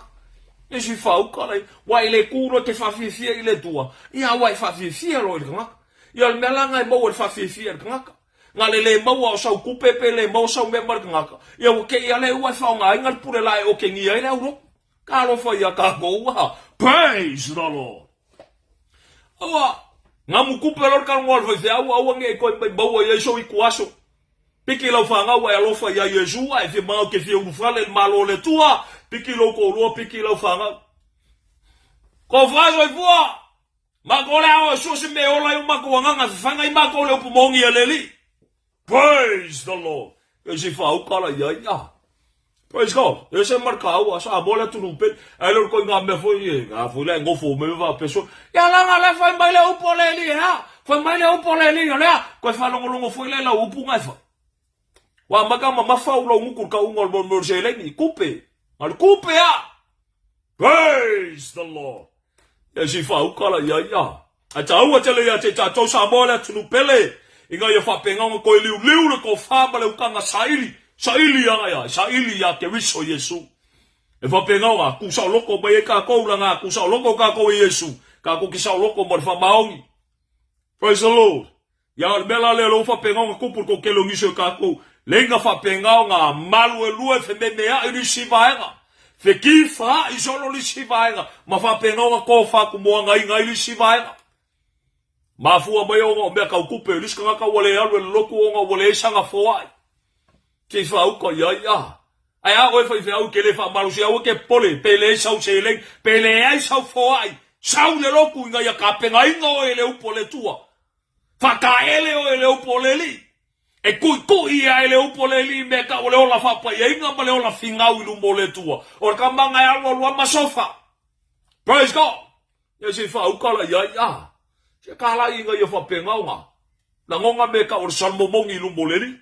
e si fa u kala wa ile kuro ke fa fifir ile tua ya wa fa fifir lo nga ya me la ngai mo fa fifir nga le mo wa sa kupe pe le mo sa me mar nga ya o ke ya le wa fa nga ngal pure la o ke ni ile uro ka lo fa ya ka go wa praise the Lord. Awa nga mukupe lor kan ngol fa au nge ko ba wa Yesu ikuaso piki lo fa nga wa lo fa ya Yesu ai fe ma ke fi u fa le malo le tua piki lo ko lo piki lo fa nga ko fa zo fu ma ko le o so se me o la ma ko nga fa nga ma ko le pu mongi eleli praise the Lord e si fa u kala ya praise God. Ese marcao asa bola tu no pe elo ko nga me foi nga foi la ngo fo me va peso ya la nga la fa mbale u poleli ha fa mbale u poleli yo la ko fa longo foi la u pu nga fa wa maga ma fa u lo ngu ka ungol mo jele ni coupe al coupe ya praise the Lord. Ese fa u kala ya ata u tele ya te ta to sa bola tu no pele inga ya fa penga ko liu ko fa bale u ka nga saili ya ke viso Yesu e fa penga wa ku sa loko ba ka ko la nga ku sa loko ka ko Yesu ka ko ki sa loko mo fa maongi praise the Lord ya bela le lo fa penga ko por ko ke lo ngiso ka ko lenga fa penga nga malu e lue fe me ya ri sivaenga fe ki fa I solo li sivaenga ma fa penga ko fa ku mo nga ri sivaenga ma fu ba yo me ka ku pe lis ka wole ya lo loko nga wole sanga fo ai ke fa u ko ya ai a o fa u ke le fa malu sia o ke pole pele sa seleng pele ai sa fo ai sa le loku nga ya ka pe ngai no ele u pole tua fa ka ele o ele u pole li e ku ia ele u pole li me ka o le ola fa pa ia nga ma le ola finga u lu mole tua o ka manga ya lo ma sofa praise God ya si fa u kala ya se kala inga ya fa pe nga la ngonga me ka o salmo mongi lu mole li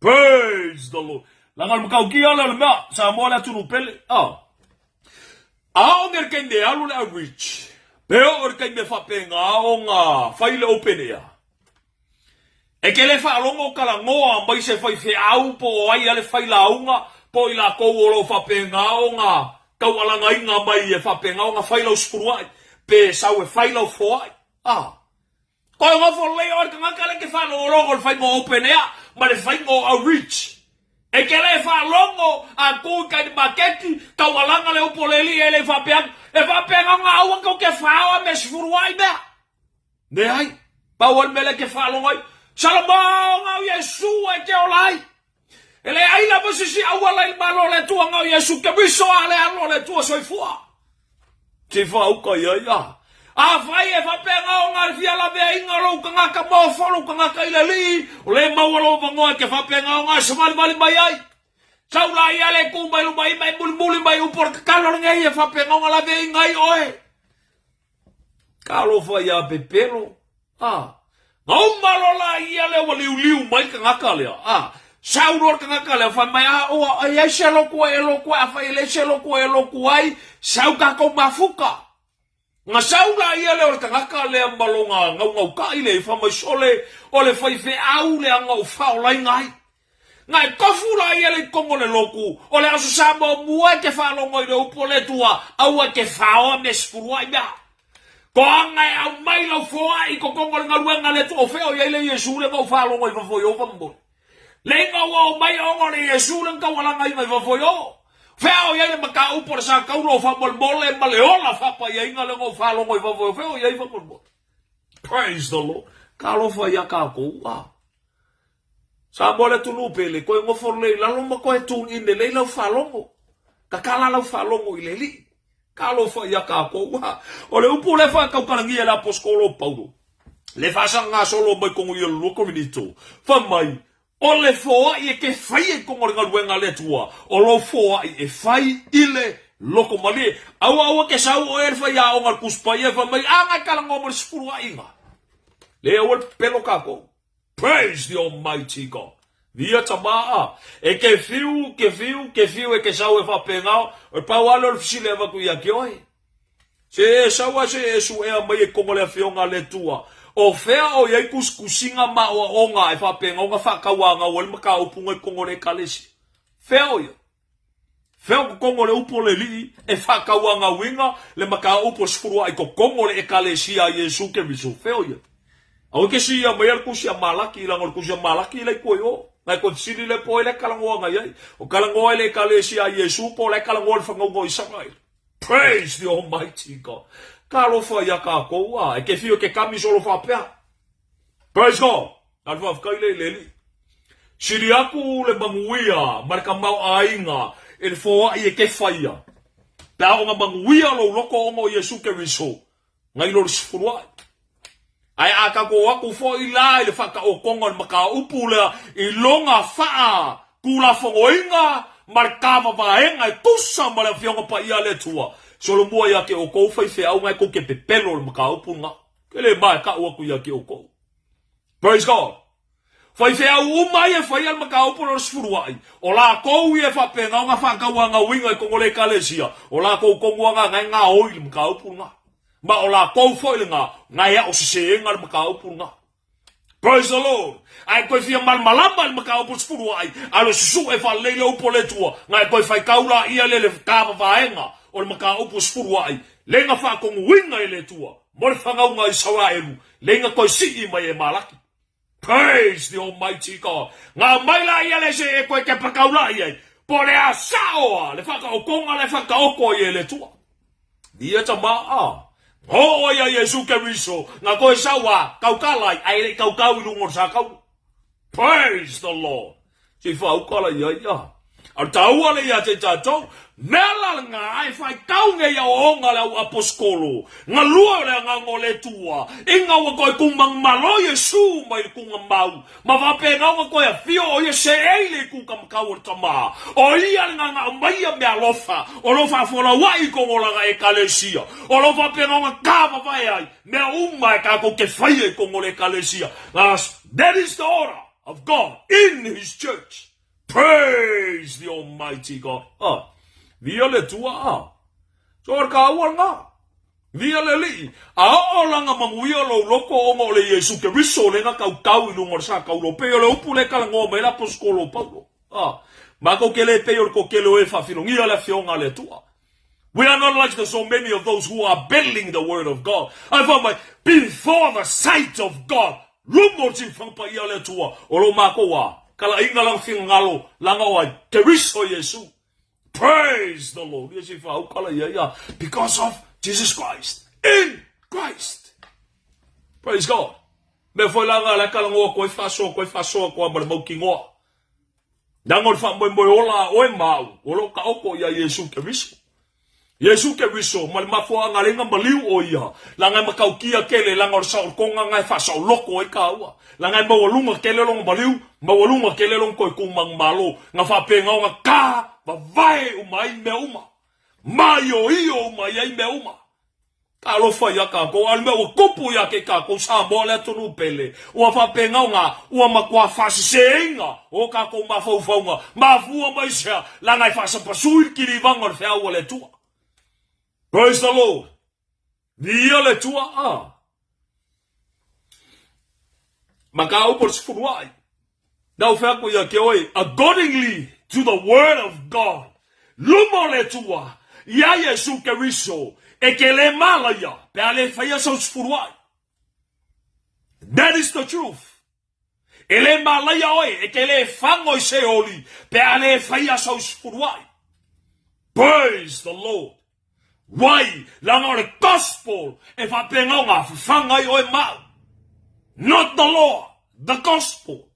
praise the Lord. Langal mkau kia la ma sa mo la tu no pele. Nger kende alu la rich. Pero or kende fa penga o nga faile openea. E ke le whaalongo kala ngoa mai se whai whiau po ai ale whai launga po I la kou olo whapengao ngā kaualanga inga mai e whapengao ngā whai lau spuruai pe sau e whai lau whoai. Koe ngā wholei oi ka ngakale ke whanoro le whai ngō open air ma le whai ngō outreach. E ke le whalongo a kou kai ni maketi kaualanga le upoleli e le whapengao ngā aua kau ke whaoa me spuruai mea. Ne ai, pauan mele ke whalongo ai. Salamau ngau Yesu e ke olai. Ele ai la posisi awala I malo le tua ngau Yesu ke biso ale alo le tua soifua. Te whauka ia. A vai e whapenga o ngā fia la vea inga rau ka ngaka mawhoro ka ngaka ila li. O le mawalo vangoa ke whapenga o ngā samali mali mai ai. Saula ia le kumbai lumai mai muli mai upor ka kalor ngai e whapenga o ngā la vea inga I oe. Kalo whai a pepero. Ngau malola ia le wa liu mai ka ngaka lea. Sauror ka ngaka lea whai mai o ai se loko e loko a whai le se loko e loko ai sau ka kou mafuka. Nga saula ia le o ka ngaka lea malonga ngau ka I le wha mai sole o le whai au le ngau whao lai ngai. Ngai kofula ia le kongo le loku o le asu samo mua ke whalongo I le upo le tua aua ke whao me spurua I mea. Ko angai au mai lau foa I ko kongo le ngaruenga le to feo ia le Yesu le ngau whalongo I whafoi o whambo. Le ngau au mai ongo le Yesu le ngau walanga I mai whafoi o. Feo ia le maka upo le sa kauro whamol mole ma le ola whapa ia inga le ngau whalongo I whafoi o feo ia I whamol. Praise the Lord. Ka lofa ia ka kou. Sa mole tunu pele koe ngofor le lalo ma koe tun ine le lau whalongo. Ka kala lau whalongo I le li. Kalo fa ia ka ko o le upu le fa ka kalangi la poskolo paulo le fa sanga solo mai ko ia lo Korinito fa mai o le fo I ke fai ko ngol ngaluenga le tua o lo fo I fai ile loko mali awa ke sau o er fa ia o ngal kuspa ia fa mai anga kalango mo spuru inga le o pelo ka ko praise the almighty God. Via tamaa e ke fiu e ke sau e whapengao o paualo le fisile eva kui a ki oi se saua se esu ea mai e kongo le Afioga le tua o fea o iei kuskusinga ma o onga e whapengao nga whakawanga o le maka upunga e kongo le kalesi fea o ia fea ko kongo le upo le li e whakawanga winga le maka upo spurua e ko kongo le e kalesi a Yesu ke viso fea o ia au ke si ia mai al kusia malaki ilang al kusia malaki ilai koe o ngai ko sili le po le kalangoa ngai o kalangoa le kalesi a Yesu po le kalangoa le whangongo Israel. Praise the almighty God. Kalo fa ia ka koua e ke fio ke kami solo fa pea. Praise God. Alfa fkaile leli. Siri aku le manguia marka mau ainga e le foa I e ke faia. Pea o nga manguia lo loko ongo Yesu ke riso. Ngai lo sfurua. Ai aka ko aku fo I la le whaka o konga le maka upu lea I longa faa kula whangoinga markava vaenga I tusa ma le Afioga pa ia le tua. Solo mua ia ke o kou fai au ngai ko ke pepelo le maka upu nga. Ke le mai ka uaku ia ke o kou. Praise God. Fai au umai e fai al maka upu le sfuruai. O la kou I e whapenga nga whakaua nga winga I kongole kalesia. O la kou kongua nga ngai nga oi le maka upu nga. Ma o la kou foi nga ngai o se enga le maka upu nga. Praise the Lord. Ai koe fia malmalama le maka upu spuru ai. Alo susu e fa leile upo le tua. Ngai koe fai kaula ia le kava vaenga o le maka upu spuru ai. Lenga fa kongu winga le tua. Mole whangau ngai sawa eru. Lenga koe si mai e malaki. Praise the almighty God. Ngā maila ia le se e koe ke pakaula ia. Po le a saoa. Le whaka o konga le whaka oko ia le tua. Ia tamaa. Oh ia Yesu ke riso nga koe sawa kaukalai ai le kaukau I lungo sa kau. Praise the Lord. Si whaukala ia ia. Ar taua le ia te tatou. Mela nga ai whai kaunge ia o onga le au aposkolo. Nga lua le nga ngole tua. Inga wa koe kumang malo Yesu mai kunga mau. Ma wapenga wa koe a fio o ia se eile kuka makau tama. O ia nga maia mea lofa. O lofa fola wai kongola nga e kalesia. O lofa penga nga kava vai ai. Mea uma e kako ke whai e kongole kalesia. That is the order of God in His church. Praise the almighty God. Via le tua So or ka ua nga. Via leli, a langa manguia lo loko ongo le Yesu ke riso le nga kau ilungo sa kau lo pe le upu le kala ngoma la poskolo Paulo. Ma ko kele pe ko kele e Faafofoga'aga le Afioga le Atua. We are not like so many of those who are belittling the word of God. I found my before the sight of God. Lumo si fangpa ia le Atua o lo mako wa kala inga lang fingalo langa wa ke riso Yesu. Praise the Lord. Yes, if I call ya because of Jesus Christ. In Christ. Praise God. Me foi langa la kala ngo ko faso ko ba mo kingo. Dangor fa mo ola o mau. O ka oko ya Yesu ke riso. Yesu ke riso mal mafo nga lenga maliu o ia. Langa makaukia kele langa sa ko nga fa sa loko e kaua. Langa mo lunga kele long maliu, mo lunga kele long ko kumang malo. Nga fa pe nga ka va vai o mai me uma. Mai o io mai ai me uma. Ka lo fa ya ka ko al me o kupu ya ke ka ko sa mo le tunu pele. O fa pe nga o ma kwa fa senga o ka ko ma fo nga. Ma fu mai sia langa fa sa pasul ki li vangor fa o le tua. Praise the Lord. Dia le tua Makao por sfuruai. Now fa ko ya ke oi accordingly to the word of God. Lumo le tua. Ya Yesu ke riso. E ke le malaya. Pe ale fa ya so sfuruai. That is the truth. Ele malaya oi. E ke le fango se oli. Pe ale fa ya so sfuruai. Praise the Lord. Why? Langa the gospel. If I bring on a fangai oi mau. Not the law. The gospel.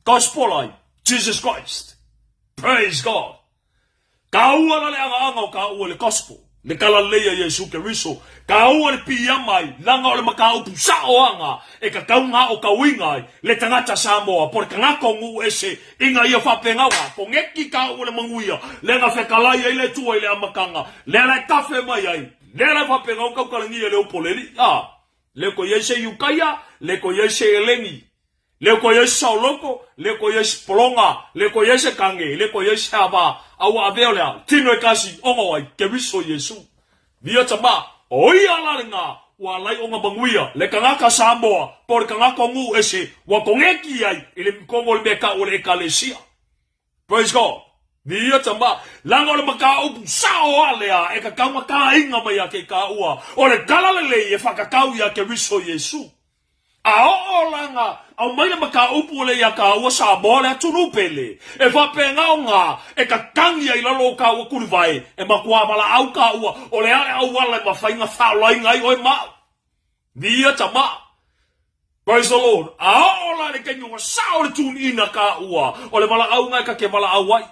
Gospel oi. Jesus Christ. Praise God. Kaua na le anga kaua le gospel. Le kala leia Yesu ke riso. Kaua le piyamai. Langa o le makau pu sa oanga. E ka kaunga o kawingai. Le tangata Samoa. Por kangako ngu ese. Inga ia whapengawa. Po ngeki kaua le manguia. Le nga whekalai ai le tua i le amakanga. Le la kafe mai ai. Le la whapengau kau kalangia le upoleli. Le ko yese yukaya. Le ko yese elengi. Le ko yese sauloko. Le ko yese polonga. Le ko yese kange. Le ko yese haba. Awa aveolea. Tino e kasi ongo ai. Ke riso Yesu. Via tama. Oia laringa. Wa lai onga banguia. Le kangaka Samoa. Por kangaka ngu ese. Wa kongeki ai. Ile mkongo le meka o le ekalesia. Praise God. Via tama. Langa le maka upu sao alea. Eka kauma ka inga maya ke ka ua. O le kalalele e whakakau ya ke riso Yesu. A langa. Au mai le maka upu le ya ka ua sa mole atunu pele. E whapenga o ngā. E ka kangi ai lalo ka ua kurivai. E makua mala au ka ua. O le ale au wala e mawhainga whaolai ngai oi mau. Via tama. Praise the Lord. A la le kenyunga sao le tuni ina ka ua. O le mala au ngai ka ke mala au wai.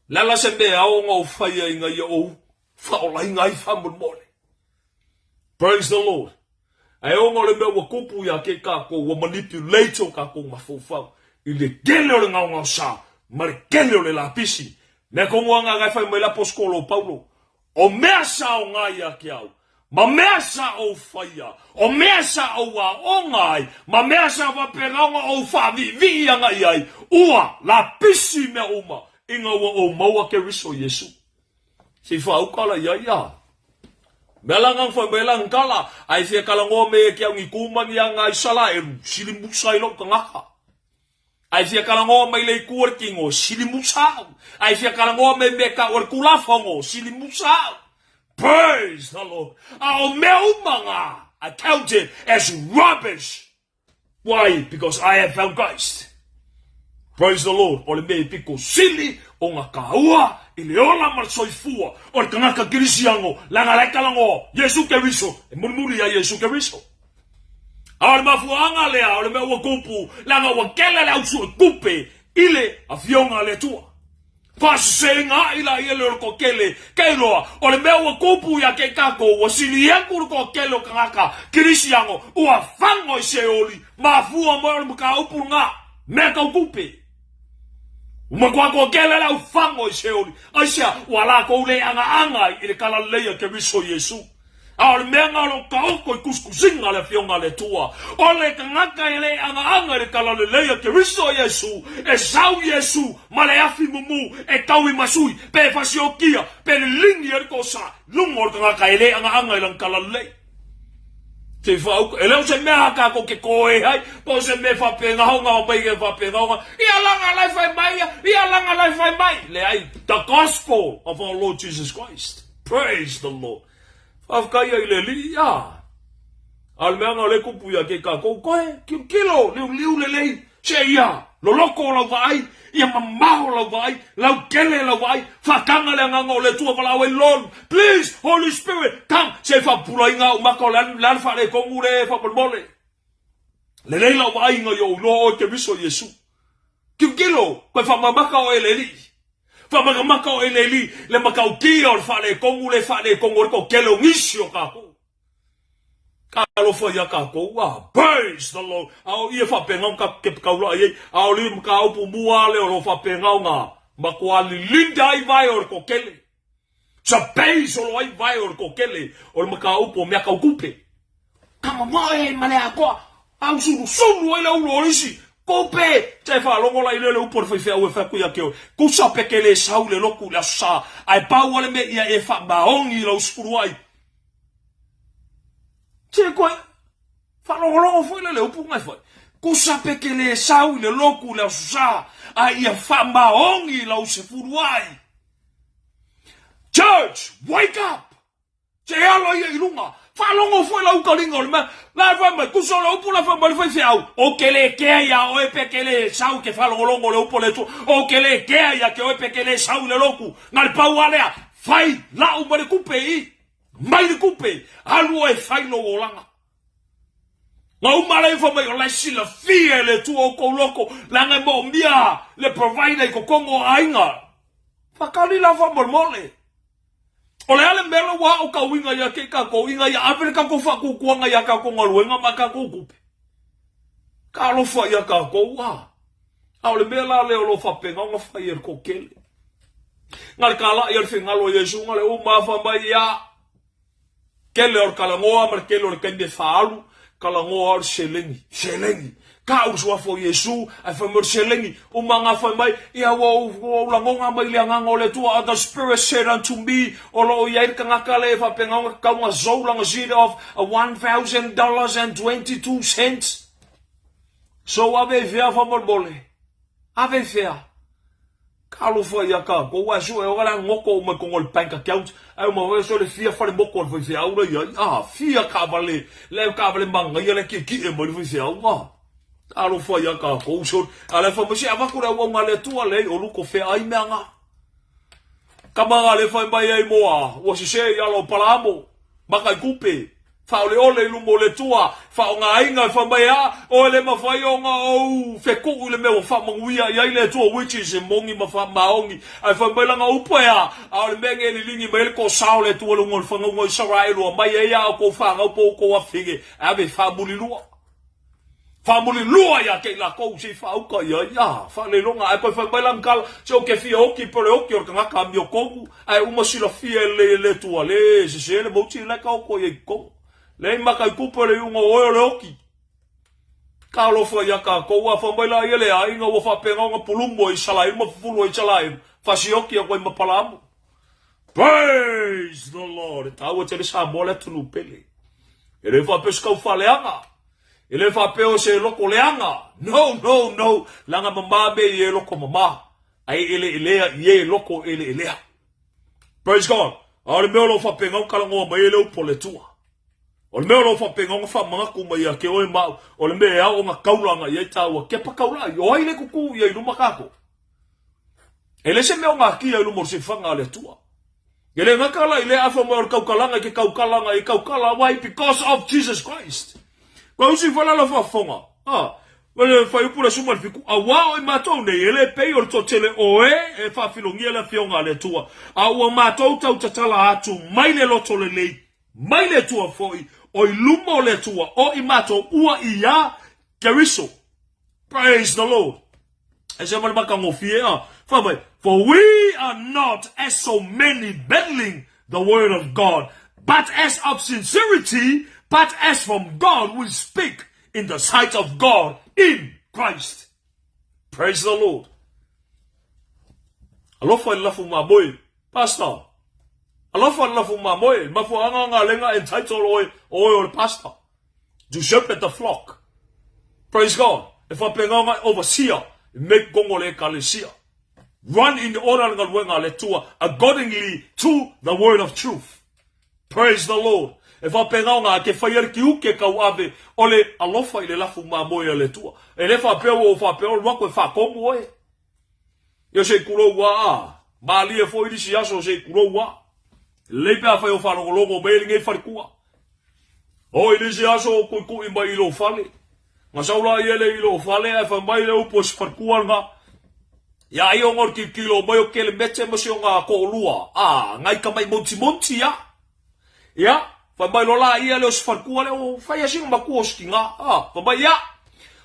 Lala se mea au ngau whaia inga ia ou. Whaolai ngai whamun mole. Praise the Lord. Ai ongo le mea wa kupu ya ke kako wa manipulate o kako mafufau. I le kele o le ngau sa. Ma le kele o le lapisi. Me kongo anga ngai whai mai la poskolo Paulo. O mea sa o ngai a ke au. Ma mea sa o whaia. O mea sa o wa o ngai. Ma mea sa wa peronga o whavi vi anga iai. Ua lapisi mea uma. Inga wa o maua ke riso Yesu. Si whau kala ia. Melangang fa melang kala ai fia kala ngome ke ngi kumang yang ai sala e silimusa ilo kangaka ai fia kala ngome le kuorkingo silimusa ai fia kala ngome meka or kulafongo silimusa. Praise the Lord. Au meumanga I count it as rubbish. Why? Because I have found Christ. Praise the Lord. Ole me piko sili o nga kaua ile ola marsoifua o le kangaka kirisiango langa lai kalango Yesu ke riso e murmuri ya Yesu ke riso aole mafuanga lea ole me ua kupu langa ua kele le ausu e kupe ile Afioga le Atua fasusenga ila ile o ko kele keiloa ole me ua kupu ya ke kako ua siliengu ko kele o kangaka kirisiango ua fango se oli mafua mo ole mka upu nga meka kupe Umagwa ko kele la ufango seoli. Asia wala ko le anga ile kala leia ke riso Yesu. Ao le mea ngalo ka oko I kuskusinga le Afioga le tua. O le kangaka ele anga le kala le leia ke riso Yesu. E sau Yesu. Ma le afi mumu. E taui masui. Pe fasiokia. Pe le lingi e kosa. Lungo le kangaka ele anga le kala le leia. Te whau. E leo se mea ka ko ke koe hai. Po se me whapenga honga o pai ke whapenga honga. Ia langa lai whai mai. Ia langa lai whai mai. Le ai. The gospel of our Lord Jesus Christ. Praise the Lord. Afkaya ile li ya. Almeanga le kupu ya ke ka ko koe kilo liu le lei se ia lo loko la vai ia mamao la vai la kele la vai fakanga le nganga le tua vala we Lord please Holy Spirit come se fa pula inga o mako lan fa le kongure fa polmole le lei la vai nga yo lo ke biso Yesu kilo ko fa mamaka o ele li fa mamaka o ele li le makau ki o fa le kongure ko kelo misio ka ko praise the Lord. Ao ia fa penga ka ke kaula ai. Ao li ka o pumua le o fa penga nga. Makwali linda I vai or ko kele. Sa peis o ai vai or ko kele. O maka o po me ka kupe. Kama mai male akwa. Au sulu ai la ulo isi. Kope. Te fa longo la ile le por fa o fa ku ya ke. Ku sa pekele sa le loku la sa. Ai pa wale me ia e fa baongi lo skuru ai. Te koe, whalongolongo foi le leo pungai foi. Kusa peke le sau le loku le susa, a ia whamaongi lau se furuai. Church, wake up! Te alo ia irunga, whalongo foi lau karinga le mea, la whamai, kusa le upu la whamai le whaiwhiau. O ke le kea ia o e peke le sau ke whalongolongo le upu le tu, o ke le kea ia ke o e peke le sau le loku, ngal pau alea, whai, lau ma le kupe I. Mai le kupe, alu e whaino o langa. Nga umare fa mai o lai sila fie le tu o koloko, langa mo mia, le provider I kongo ainga. Whakari la wha mormole. O le ale melo wa o ka winga ya ke ka ko inga ya Afrika ko whaku kuanga ya ka ko ngaluenga ma ka ko kupe. Ka lo wha ya ka ko wa. Au le mela le o lo whapenga o nga wha ko kele. Nga le kala I al whingalo Yesu nga le umafa mai ya. Kele or kalangoa mar kele or kende faalu kalangoa or selengi ka uswa fo Yesu ai fa mer selengi o manga fa mai ia wo langonga mai le nganga le tua the Spirit said unto me o lo ia ka ngakale fa penga ka nga zola nga seed of $1,000.22 so ave vea fa morbole ave vea Kalo foi ya ka ko wa so e ora ngoko me ko ngol bank account ai mo we so le fia fa le moko foi fia ora ya fia ka vale le ka vale manga ya le ki e mo foi fia wa kalo foi ya ka ko so ala fa mo si ava ko wa ngale tu ale o lu ko fe ai manga kama ale fa mai ai moa o se ya lo palamo maka kupe fa ole lumo le tua fa nga inga fa mai o le mafai o nga o fe ku le me fa manguia ya ile tua which is mongi mafa maongi ai fa mai langa upo ya a le menge le lingi mai ko sa le tua lo ngol fa ngol sa rai lo mai ya ko fa nga po ko afige ave fa bulilua ya ke la ko si fa o ka ya fa le longa ai ko fa mai lang kal so ke fi o ki por o ki o nga cambio ko ai uma si la fi le tua le se le mo ti la ka ko ye ko le maka kupo le ungo o le oki. Ka lo fa ya ka ko wa fa mai la ile ai nga wo fa penga nga pulumbo I salai ma fulo I salai. Fa si oki ko ma palamu. Praise the Lord. Ta wo te sa bola tunu pele. Ele fa pesca o faleanga. Ele fa peo se loko leanga. No. Langa mama be ye loko mama. Ai ele ye loko ele. Praise God. Ora me lo fa penga o kala ngo mai ele o poletua. O le mea lo fa penga nga fa manga kuma ia ke oe mau. O le mea o nga kaulanga ia taua. Ke pa kaula i oai le kuku ia I luma kako. E le se mea o nga kia I luma se fanga le tua. E le nga kala I le afa mea o kaukalanga ke kaukalanga I kaukala wai because of Jesus Christ. Kwa usi fala la fa fonga. Wale fa upura suma fiku. A wao I matou ne ele pei o to tele oe e fa filongia la fionga le tua. A ua matou tau tatala atu mai le loto le lei. Mai le tua foi. O ilumo le tua o imato ua ia keriso. Praise the Lord. For we are not as so many battling the word of God, but as of sincerity, but as from God, we speak in the sight of God in Christ. Praise the Lord. Alofa lafu mamoy, pastor. Alofa lafu mamoy, mafuanga nga lenga entitled oil pastor to shepherd the flock. Praise God. If I penga overseer, make gongole kalesia. Run in the order nga wenga letua accordingly to the word of truth. Praise the Lord. E fa penga nga ke fire ki uke ka wave ole alofa ile lafu mamoya le tua. E le fa peo o fa peo wa ko fa komo e. Yo se kulo wa ma li e fo idi si aso se kulo wa. Le pe fa yo fa no logo me nge fa kuwa. O idi si aso ko ko imba ilo fale. Ma saula yele ilo fale e fa mai le upos fa kuwa nga. Ya yo ngor ki kilo mo yo Kelemete mo se nga ko lua. Ngai ka mai monti ya. Ya Fabai lola ia le sfarkua le o fai asing makuoski nga. Fabai ya.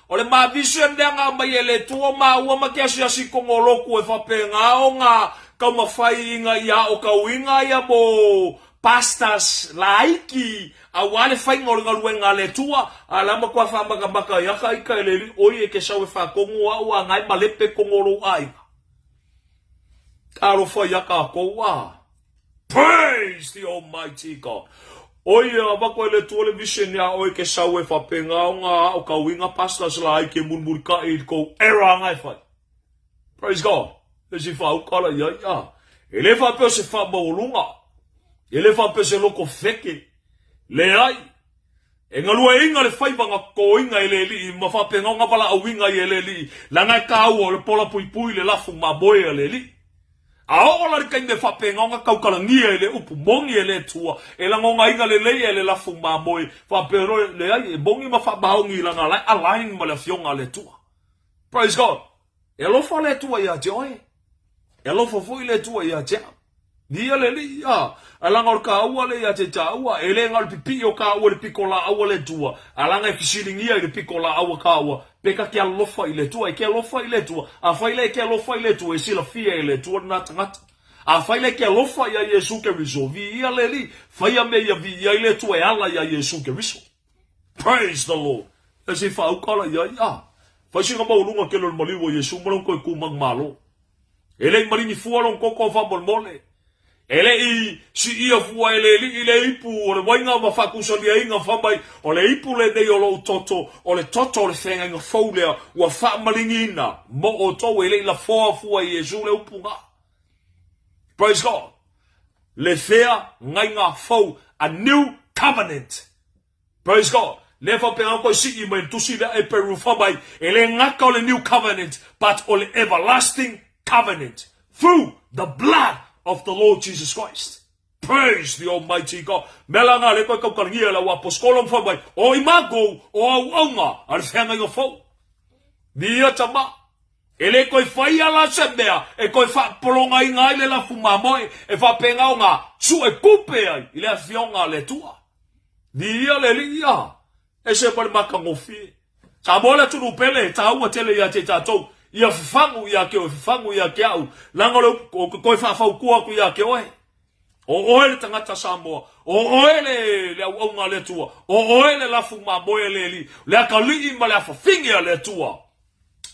Ole ma vision de nga mai ele tua ma ua ma kia si kongoloku e fapenga o nga kau mawhai inga ia o kau inga ia mo pastas laiki a wale fai ngoringa luenga le tua a lama kua whamaka ia ka ika ele oi e ke sau e whakongu a ua ngai malepe kongolo ai. Karo fai aka koua. Praise the Almighty God. Oia bako ele tuole vision ya oi ke sau e whapenga o nga o kau pastas laiki e munmurika e ko era ngai fai. Praise God. Esi whaukala ia. Ele whapeo se whamaulunga. Ele whapeo se loko feke. Le ai. E ngalua inga le whaibanga ko inga ele li. Ma whapenga o ngapala au inga i ele li. Langai ka au o le pola pui le lafu maboe ele li. A ola le kaime whapenga o nga kaukalangia ele upu mongi ele tua. E langonga inga le lei ele lafu maboe. Whapeo le ai. E bongi ma whabaongi langa lai. Alaing ma le fionga le tua. Praise God. E lofa le tua ia joe. E lofa fui le tua ia tea. Dia le li ia. Alanga o ka aua le ia te ta aua. E le ngal pipi o ka aua le pikola aua le tua. Alanga e fisiringia i le pikola aua ka aua. Peka kia lofa i le tua. E kia lofa i le tua. A faile kia lofa i le tua. E sila fia i le tua na tangata. A faile kia lofa ia Yesu ke riso. Vi ia le li. Faia me ia vi ia i le tua e ala ia Yesu ke riso. Praise the Lord. E si whaukala ia ia. Whaisinga maulunga ke lor maliwa Yesu. Malong koe kumang malo. Ele marini fualong koko whamolmole. Ele I si ia fua ele li ile ipu o le wainga mafakusalia inga whamai o le ipu le nei o lo toto o le toto o le whenga inga faulea ua whamalingina mo o tau ele la fua I Yesu le upunga. Praise God. Le whea ngai ngā fau a new covenant. Praise God. Le whapea koe si I mai tusi le e peru whamai ele ngaka o le new covenant but o le everlasting covenant through the blood of the Lord Jesus Christ. Praise the Almighty God. Melanga le koe kaukarangia la waposkolom whamai o imago o auanga ar whenga i o fau. Nia tama. Ele koe whai ala semea e koe whapolonga I ngai le la fumamoe e whapenga o ngā su e kupe ai I le afionga le tua. Nia le lia. E se pari maka ngofi. Sa mola tunu pele ta ua tele ia te tatou. Ia whangu ia ke o whangu ia ke au. Langalo koe whawhau kua ku ia ke oe. O oe le tangata Samoa. O oe le au au ngā le tua. O oe le lafu ma moe le li. Le aka li ima le afa fingia le tua.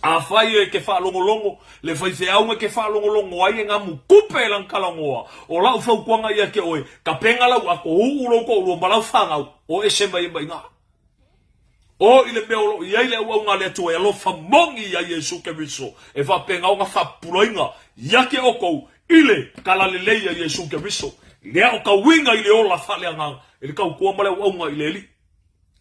A whai e ke whalongolongo. Le whai te au me ke whalongolongo ai e ngā mu kupe lang kalangoa. O lau whau kuanga ia ke oe. Ka pengalau ako uuro ko ulo malau whangau. O e sema ima inga. O ile meolo ia ile au ngā le tua e alofa mongi ia Yesu ke riso. E whapenga o ngā whapuroinga. Ia ke okou ile kalalelei ia Yesu ke riso. Lea o ka winga ile ola whalea ngā. Ile kau kua male au ngā ile li.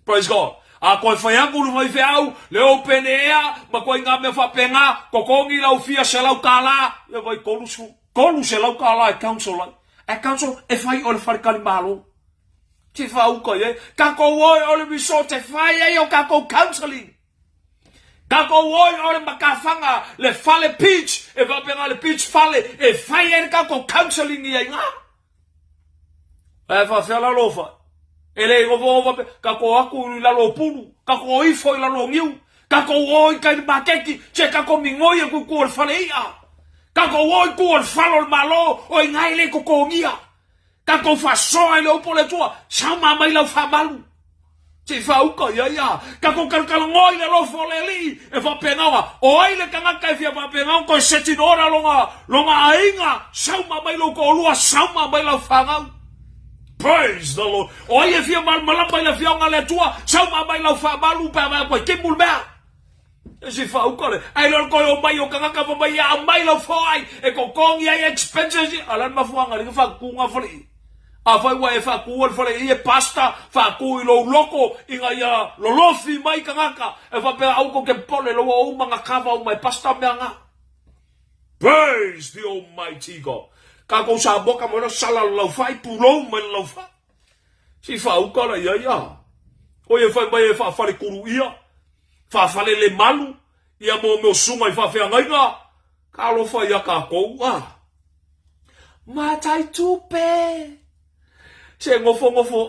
Praise God. A koe whaiangu nu mai whiau. Leo pene ea. Ma koe ngā me whapenga. Kokongi lau fia se lau kāla. E vai kolusu. Kolu se lau kāla e council lai. E council e whai o le wharikari malo. Te whauka e. Kako oi o le miso te whai e o kako counseling. Kako oi o le makawhanga le whale peach. E wapenga le peach whale. E whai e kako counseling i ngā. E whawhela lofa. E le ingo wape. Kako aku i lalo pulu. Kako ifo i lalo ngiu. Kako oi kai makeki. Che kako mingoi e kuku o le whale ia. Kako oi ku o le whalo le malo. O i ngai le koko ngia. Ka ko fa soa le upo le tua. Sa mai lau fa malu. Se fa uka ya. Ka ko ngoi le lo fo le li. E fa pengawa. O ai le kanga kai fia fa pengawa ko setin ora longa ainga. Sa mai lau ko lua sa mai lau fa ngau. Praise the Lord. O ai e fia malamba le fia nga le tua. Sa mai lau fa malu pa mai ko ke mulba. E se fa uka le. Ai lo ko o mai o kanga ka mai ya mai lau fo ai. E ko kongi ai expenses. Alan mafuanga le fa kunga fo Afai wa e fa kuol fale e pasta fa ku lo loko inga ya lo lofi mai kangaka e fa pe au ko ke pole lo o manga kava o mai pasta meanga. Praise the Almighty God. Ka ko sa boka mo sala lo fai pu lo men lo fa. Si fa u kala ya. O ye fa mai e fa fale kuru ia. Fa fale le malu ia mo me suma i fa fe nga. Ka lo fa ya ka ko Matai Tupe. Se ngofo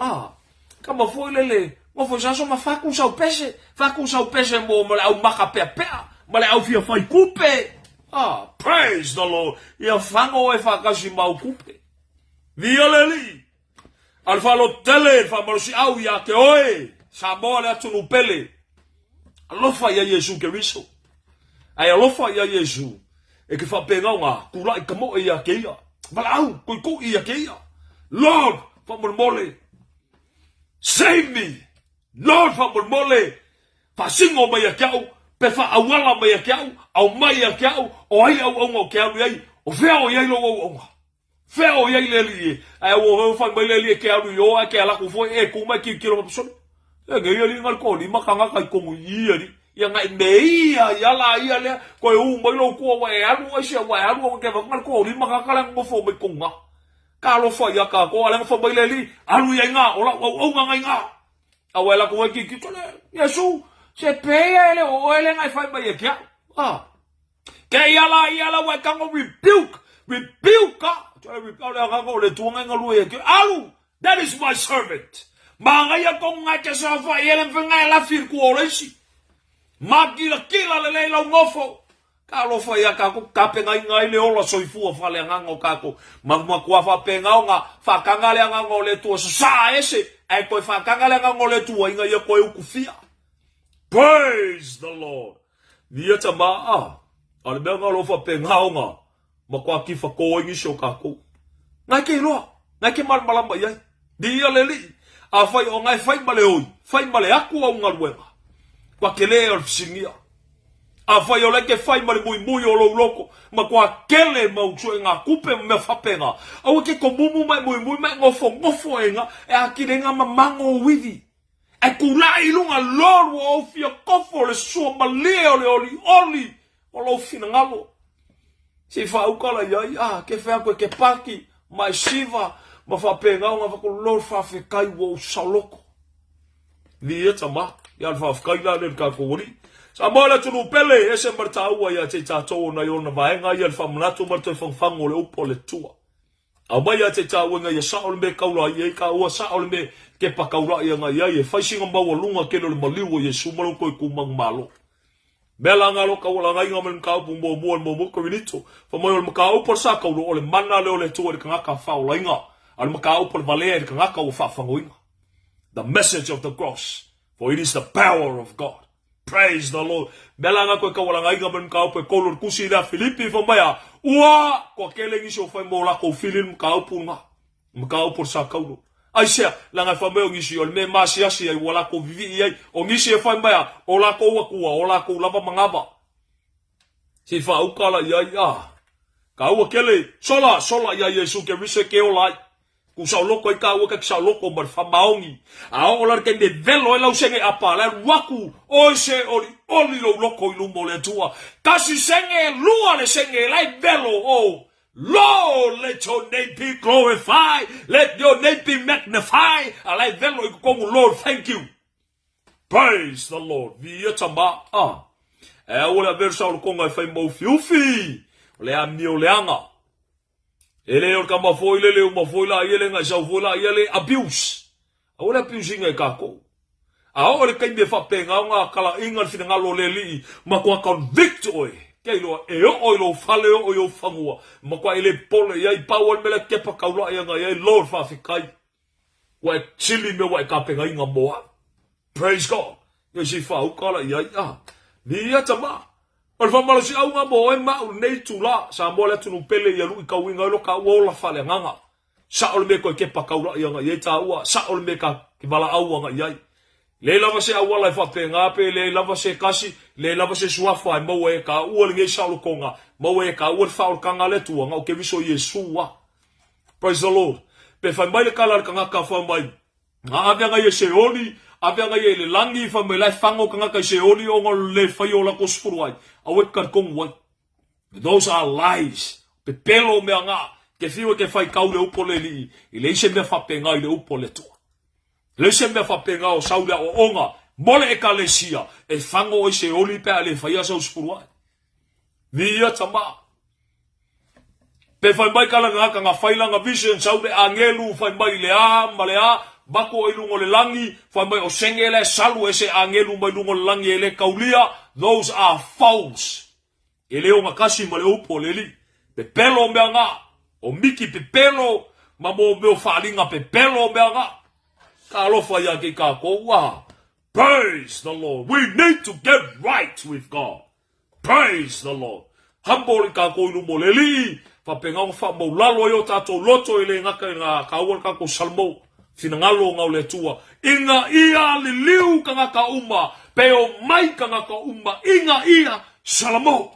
kama foi lele ngofo sa so mafaku sa pese mo le au maka pepea mo le au fia fai kupe praise the Lord ia fango e fa kasi mau kupe via leli alfa lo tele fa mo si au ya ke oe sa mo le atu pele alofa ya Yesu ke riso ai alofa ya Yesu e ke fa pega nga kula i kamo e ya ke ia vala au ko ia ke ia Lord Faamanuia, save me. Lord Faamanuia, fa singo mai kiau, pe fa awala mai kiau, au mai kiau, o ai au kiau ai, o feo ai lo o. Feo ai le li. Ai o fa mai le li kiau yo a ke ala ku foi e ku mai ki kilo person. E ge ali ngal ko li makanga kai ko i ali. Ya ngai meia ya la ia le ko u mai lo ko wa e alu a sia wa alu ke va ngal ko li makanga la mo fo mai kunga. Kalau fa ya ka ko ala fa mai le li alu ya nga ola o nga nga awela ko ki tole Yesu se peia ele o ele ngai fa mai kia ke yala wa ka ngo rebuke tole rebuke ka ko le tuanga ngalu ya ki alu that is my servant manga ya ko nga ke sa fa ele venga la fir ko ole si magila kila le la ngofo Kalo fa ya kako kapenga ngai le ola soifua fa le ngango kako magma kwa fa penga nga fa kanga le ngango le tu sa ese ai ko fa kanga le ngango le tu inga ya ko ukufia. Praise the Lord. Dia tama ale be ngalo fa penga nga makwa ki fa ko ingi sho kako ngai ke lo ngai ke mal malamba ya dia le li a fa o ngai fa male oi fa male aku o ngalwema kwa kele o singia a fai o leke fai mari mui o lo loko ma kwa kele ma utsue nga kupe me fapenga au ke ko mumu mai mui mai ngofo enga e akire nga mamango wivi e kula ilunga loro o fia kofo le so maleo le oli o lo fina ngalo si fa ukala ya ke fa ko ke paki mai shiva ma fapenga nga fa ko lo fa fe kai wo saloko ni etama ya fa kai la le ka ko wori Samola tunu pele ese martaua ya te tatou na yona vaenga ya Faamanu marto fanfango le upo le tua. Amaya te tauenga ya saole me kaula ye ka ua saole me ke pakaula ya nga ye faisinga maua lunga kelo le maliu ye sumalo ko kumang malo. Bela ngalo ka wala ngai ngamen ka pu mo Korinito. Fa mo le ka upo sa ka ole mana le ole tua le kanga faula inga. Al maka upo vale le kanga ka fa fangoinga. The message of the cross, for it is the power of God. Praise the Lord. Belanga ko ka wala ngai ngamen ka pe kolor kusi da Filipi fa maya. Ua ko kele ngi so fa mo la ko filin ka pu nga. Mka por sa ka ulo. Aisha la nga fa me ngi si ol me masia si ai wala ko vivi ai o ngi si fa maya o la ko wa o la ko lava mangaba. Si fa ukala ya. Ka wa kele sola ya Yesu ke rise ke ola. Ku sa loko ka wa ka sa loko mar fa maongi a ola ke de velo ela usenge apa la waku o se oli lo loko ilu mole tua kasi senge lua le senge lai velo o Lord, let your name be glorified, let your name be magnified. Alai velo ko Lord, thank you. Praise the Lord. Vietama ola versa o konga fa mo fiufi le amio leanga. Ele o kama foi le uma foi lá ele nga já foi lá ele abuse. Ora abuse nga kako. A ora kai me fa penga nga kala inga fina nga lo leli ma ko convict oi. Kei loa e o ilo fale o yo fangua. Makwa ele pole ia I pawal mele kepa kaula ia ngai Lord Faafekai. Wa chili me wa kapenga inga moa. Praise God. Yo si fa ukala ia ia. Ni ia tama. Ol fa malo si au nga moa ma ul nei tula sa moa le tunu pele ia lu I kawinga ilo ka wola fale nganga. Sa ol me ko kepa kaula ia ngai ta ua sa ol me ka kibala au nga ia. Le lava se awala fa penga pe le lava se kasi le lava se suafa mo e ka ua nge saulo konga mo e ka ua fa o kanga le tua nga o ke viso Yesua. Praise the Lord. Pe fa mai le kala kanga ka fa mai. Nga avia nga se oli avia nga le langi fa mai lai fango kanga ka se oli o ngol le fa yo la ko spuruai. A we ka kong wa. Those are lies. Pe pelo me nga ke fiwa ke fa ka le upo le li. Ile se me fa penga le upo le tua. Le se me fa penga o saula o onga mole e kalesia e fango o se oli pe ale fa ia sa uspurua via tama pe fa mai kala nga faila nga vision saule angelu fa mai lea malea bako e lungo le langi fa mai o sengele salu ese angelu mai lungo le langi ele kaulia those are false ele o ngakasi male upo leli pe pelo me nga o miki pe pelo mamo me o falinga pe pelo me nga Kalofa ya ke ka ko wa. Praise the Lord. We need to get right with God. Praise the Lord. Humble ka ko lu moleli. Fa penga fa mo lalo yo tato loto ile ngaka nga ka wa ka ko salmo. Finangalo nga le tua. Inga ia li liu ka ngaka uma. Peo mai ka ngaka uma. Inga ia salmo.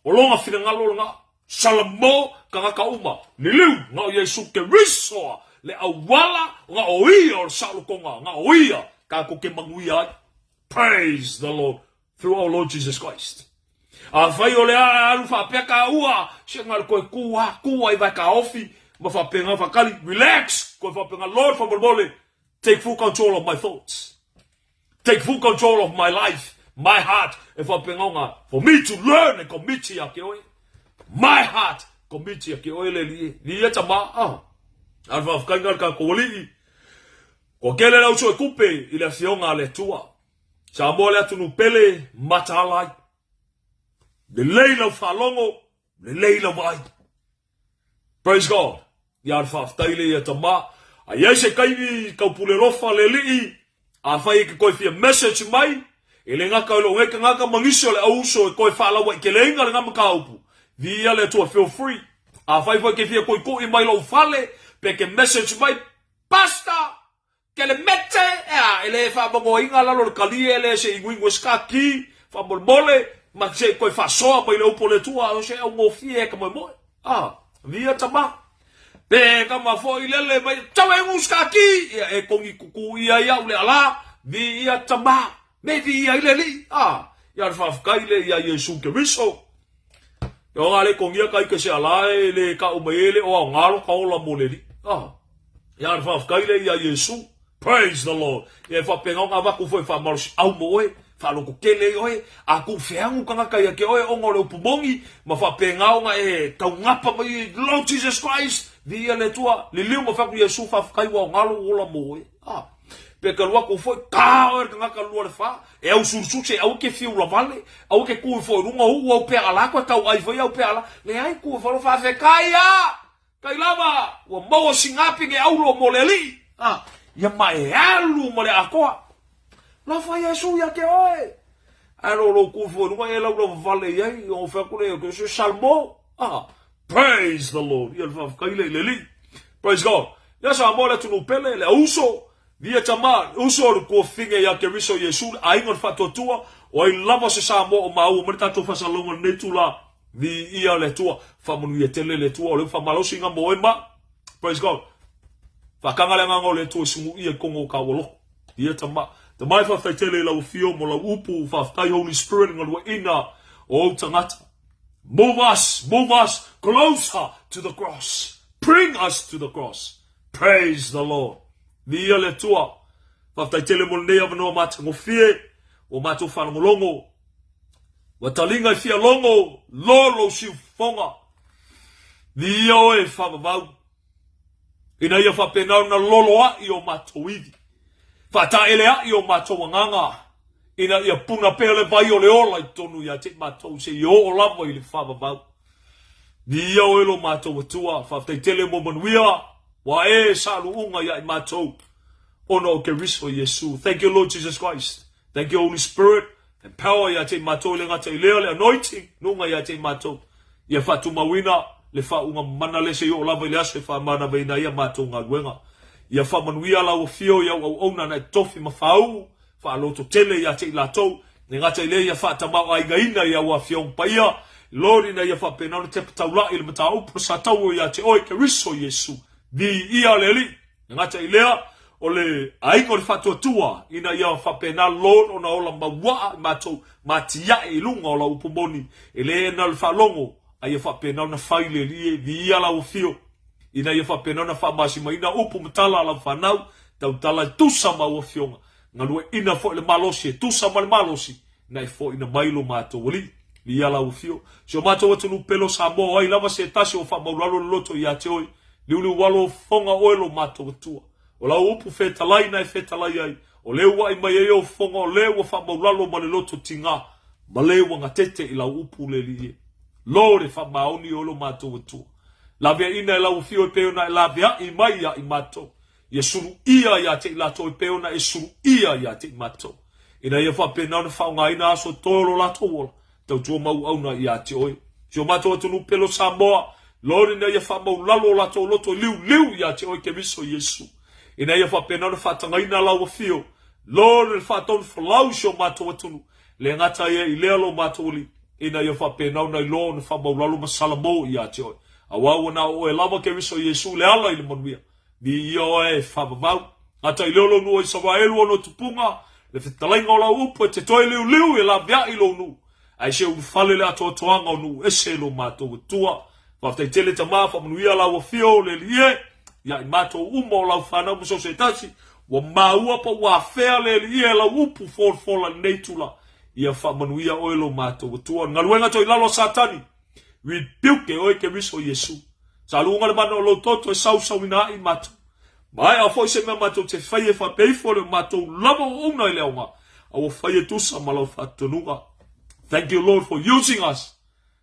Olonga finangalo nga salmo ka ngaka uma. Ni liu nga Yesu ke riso. Le awala nga oia o saulo konga nga oia ka ko ke manguia. Praise the Lord through our Lord Jesus Christ. A fai ole a fa peka ua se ngal ko kuwa I va ka ofi ma fa penga fa kali relax ko fa penga Lord fa bolbole take full control of my thoughts. Take full control of my life, my heart. E fa penga nga for me to learn and commit ya ke oi. My heart commit ya ke oi le li ya tama Alfa afkangal ka koli. Ko kele la uso kupe ile Afioga le tua. Sa mole atunu pele matalai. Le leila falongo, le leila vai. Praise God. Ya alfa aftaile ya tama. Ayese kaini ka pulerofa le li. Afai ke ko fia message mai. Ile ngaka lo ngeka ngaka mangiso le auso ko fala wa ke lenga le ngam ka upu. Via le tua feel free. Afai foi ke fia ko I mai lo fale. Peke message mai pasta Kelemete ele fa bongo inga la lo kali ele se inguingo skaki fa bolbole ma se ko fa so mai le upole tua o se o ngofie ka mo via tama pe ka ma fo ile mai tawe nguskaki e kongi kuku ia ule ala via tama me via ile li ya fa kaile ya Yesu ke riso yo ale kongia kai ke se ala le ka o mele o ngalo ka o la moleli ya fa kaile ya Yesu. Praise the Lord. Ya fa penga nga va ku foi fa malos au moe fa lo ku kele oe a ku feangu kanga kai ke oe ongo le pumongi ma fa penga nga e ka ngapa mai Lord Jesus Christ via le tua le liu ma fa ku Yesu fa kai wa ngalo ola moe pe ka lo ku foi ka o kanga ka lo le fa e au sursu se au ke fiu la vale au ke ku foi runga u pe ala ko ka ai foi au pe ala le ai ku fa lo fa fe kai Kai lava, wa maua singapi nge aulo moleli. Ya mai alu mole akoa. La fa Yesu ya ke oe. Alo lo kufo, nunga e lau vale yei, o fa kule ke se salmo. Praise the Lord. Ya fa kaile leli. Praise God. Ya sa mole tunu pele le uso. Via tama, uso ko finge ya ke riso Yesu, aingon fa totua, o I lava se sa mo o mau, merita to fa salongo netula. Vi ia le tua Faamanuia tele le tua le fa malosi nga moema. Praise God. Fa kanga le nga le tua sungu ia kongo ka wolo. Ia tama. The mai fa tele la ufio mo la upu fa tai Holy Spirit ngalo ina o tangata. Move us closer to the cross. Bring us to the cross. Praise the Lord. Vi ia le tua fa tele mo ne avno mat ngofie o mato fa ngolongo. Watalinga fia longo, lolo si fonga. Ni oe fa vau. Ina ia fa penau na lolo a I o mato iwi. Fa ta ele a I o mato wanganga. ina ia puna pele vai o le ola I tonu ia te matou se yo o lava I le whamavau. Ni ia o elo matou atua, whaftaitele mo manuia, wa e salu unga ia I matou, ono o ke riso Yesu. Thank you Lord Jesus Christ. Thank you Holy Spirit, and power ia te matou le ngata I lea le anointing, nunga ia te matou. Ia whatu mawina, le whaunga mana le se yo o lava I le aso e whamana veina ia matou ngā ruenga. Ia Faamanuia lau o fio ia au ona na tofi mawhau, whaaloto tele ia te ilatou, ne ngata ile ia whatamau ai gaina ia ua fiong paia, Lord ina ia whapena te pataula ili mata upo sa tau ia te oe ke riso Yesu, di ia leli, ne ngata ilea, o le aingo le whatua tua, ina ia whapena Lord ona ola mawaa matou, matia I lunga ola upomoni, ele ena le whalongo, a ia whapena na whaile lie, di ia lau fio, ina ia whapena na whamasi ma ina upo mtala ala whanau, tau tala tusa maua fionga, ngalue ina fo le malosi, tusa ma le malosi, na fo ina mailo mato wali, li ala ufio. So mato watu nu pelo sa mo, ai lava se tasi o wha maulalo loto I ate oi, liuli walo fonga oelo mato watua. O lau upu fetalai na fetalai ai, o leu wa ima yeo fonga o leu wa wha maulalo ma le loto tinga, ma leu wa ngatete I lau upu le liye. Lore wha maoni olo mato watua. Lavia ina I lau ufio e peo na lavia I mai ya I mato. Ia suru ia ia te lato I peo na e suru ia ia te mato. Ina ia whapena na whaunga ina aso tolo lato wola. Tau tua mau au na ia te oi. Sio mato atunu pelo Samoa. Lord ina ia whamau lalo lato loto liu ia te oi ke miso Yesu. Ina ia whapena na whatanga ina lau fio. Lord ina whatonu whalau sio mato atunu. Le ngata ia I lealo mato oli. Ina ia whapena na ilo na whamau lalo masalamo ia te oi. Awawa na o e lava ke miso Yesu le ala ili manuia. Ni ia e whamavau. Ata I leolo nu o Isawaelu ono tupunga. Le whetalainga o la upo e te toi liu e la via ilo nu. Ai se ufale le ato toanga o nu ese lo mato tua. Whaftai tele ta maa Faamanuia la wa fio le lie. Ia I mato umo la ufana muso se tasi. Wa maua pa wa fea le lie la upu fola neitula. Ia Faamanuia o lo mato tua. Ngaluenga to ilalo satani. We piuke oe ke riso Yesu. Sa lunga le mana o lo toto e sau ina I mato. Mai a foi se me mato te faie fa peifo le mato lava una I leonga. A o faie tusa malo fatununga. Thank you Lord for using us.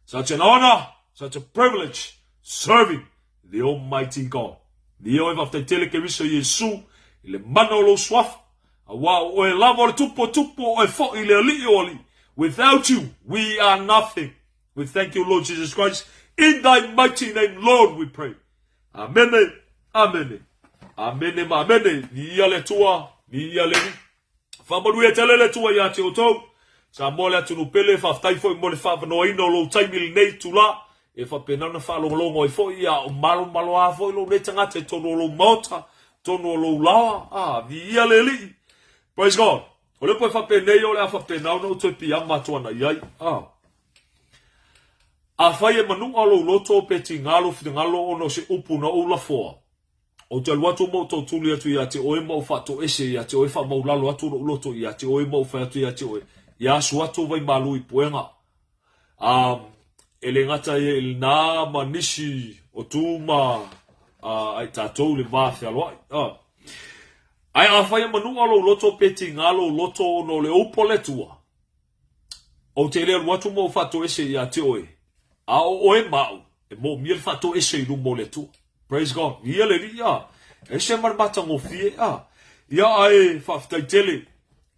Such an honor, such a privilege, serving the Almighty God. Ni oe vafte tele ke riso Yesu. Ile mana o lo swafa. A wa o e lava o le tupo o e fo I le ali oli. Without you, we are nothing. We thank you Lord Jesus Christ. In thy mighty name, Lord, we pray. Amen. Amen. Amen. Amen. Ni ia le tua. Ni ia le ni. Faamanuia tele le tua ia te Autū. Sa mole atunu pele whaftai fo I mole whawanoina o lo taimili nei tula. E whapenana whalongolongo I fo ia o malo a fo I lo ne tangata tono o lo maota. Tono o lo lawa. Ni ia le li. Praise God. O le po whapenei o le a whapenau no toi pi amma tuana iai. A whai e manu alo loto peti ngalo fide ngalo ono se upu na ula foa. O te aluatu mo tau tuli atu ia te oe mau whato ese ia te oe wha mau lalo atu no loto ia te oe mau whato ia te oe. Ia su atu vai malu I puenga. Ele ngata ia il nā manisi o tūma ai tātou le māwhia loai. Ai a whai e manu alo loto peti ngalo loto ono le upo le tua. O te ele aluatu mo whato ese ia te oe. A o e mau, e mo miel fato e se ilu mo le tu. Praise God. Ia le li, e se marmata ngofie, ia ai whaftai tele,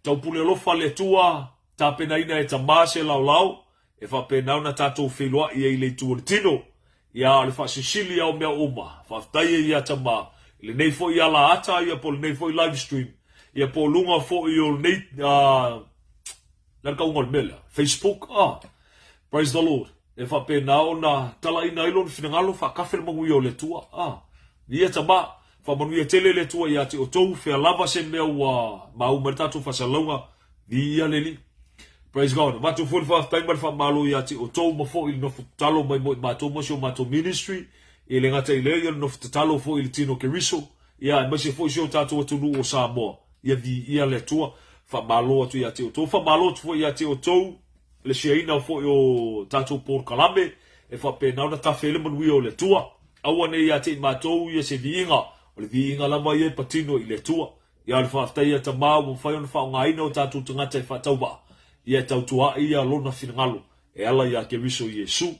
tau pule lofa le tua, ta pena ina e ta maase lau, e whapenau na tatou whelua ia I le tua tino, ia le whasisili au mea oma, whaftai e ia ta maa, le nei fo ia la ata, ia po le nei fo I live stream, ia po lunga fo I o nei, naka unga le mele, Facebook, praise the Lord. E whapenao na tala ina ilo ni whinangalo whakawhele mangui o le tua. Ni e tama, whamanuia tele le tua ia te Autū, whea lava se mea ua mau maritatu whasalaunga, ni ia leli. Praise God. Matu fwori whaftaimari whamalo ia te Autū, mafo ili nofu talo mai mo I mato mosio mato ministry, I le ngata I leo ia nofu talo fo ili tino ke riso, ia masi fo isio tato atunu o Samoa, ia di ia le tua, whamalo atu ia te Autū, whamalo atu fo ia te Autū, le sheina fo yo tatou por kalame e fa pena na tafele manui o le tua aua nei ia te matou ia se viinga o le viinga lava ia patino I le tua ia le whaftai ia tamau mo whai ona whaongaina o tātou tangata Faitau ba. Ia tautua ia lona finangalo. E ala ia ke riso Yesu.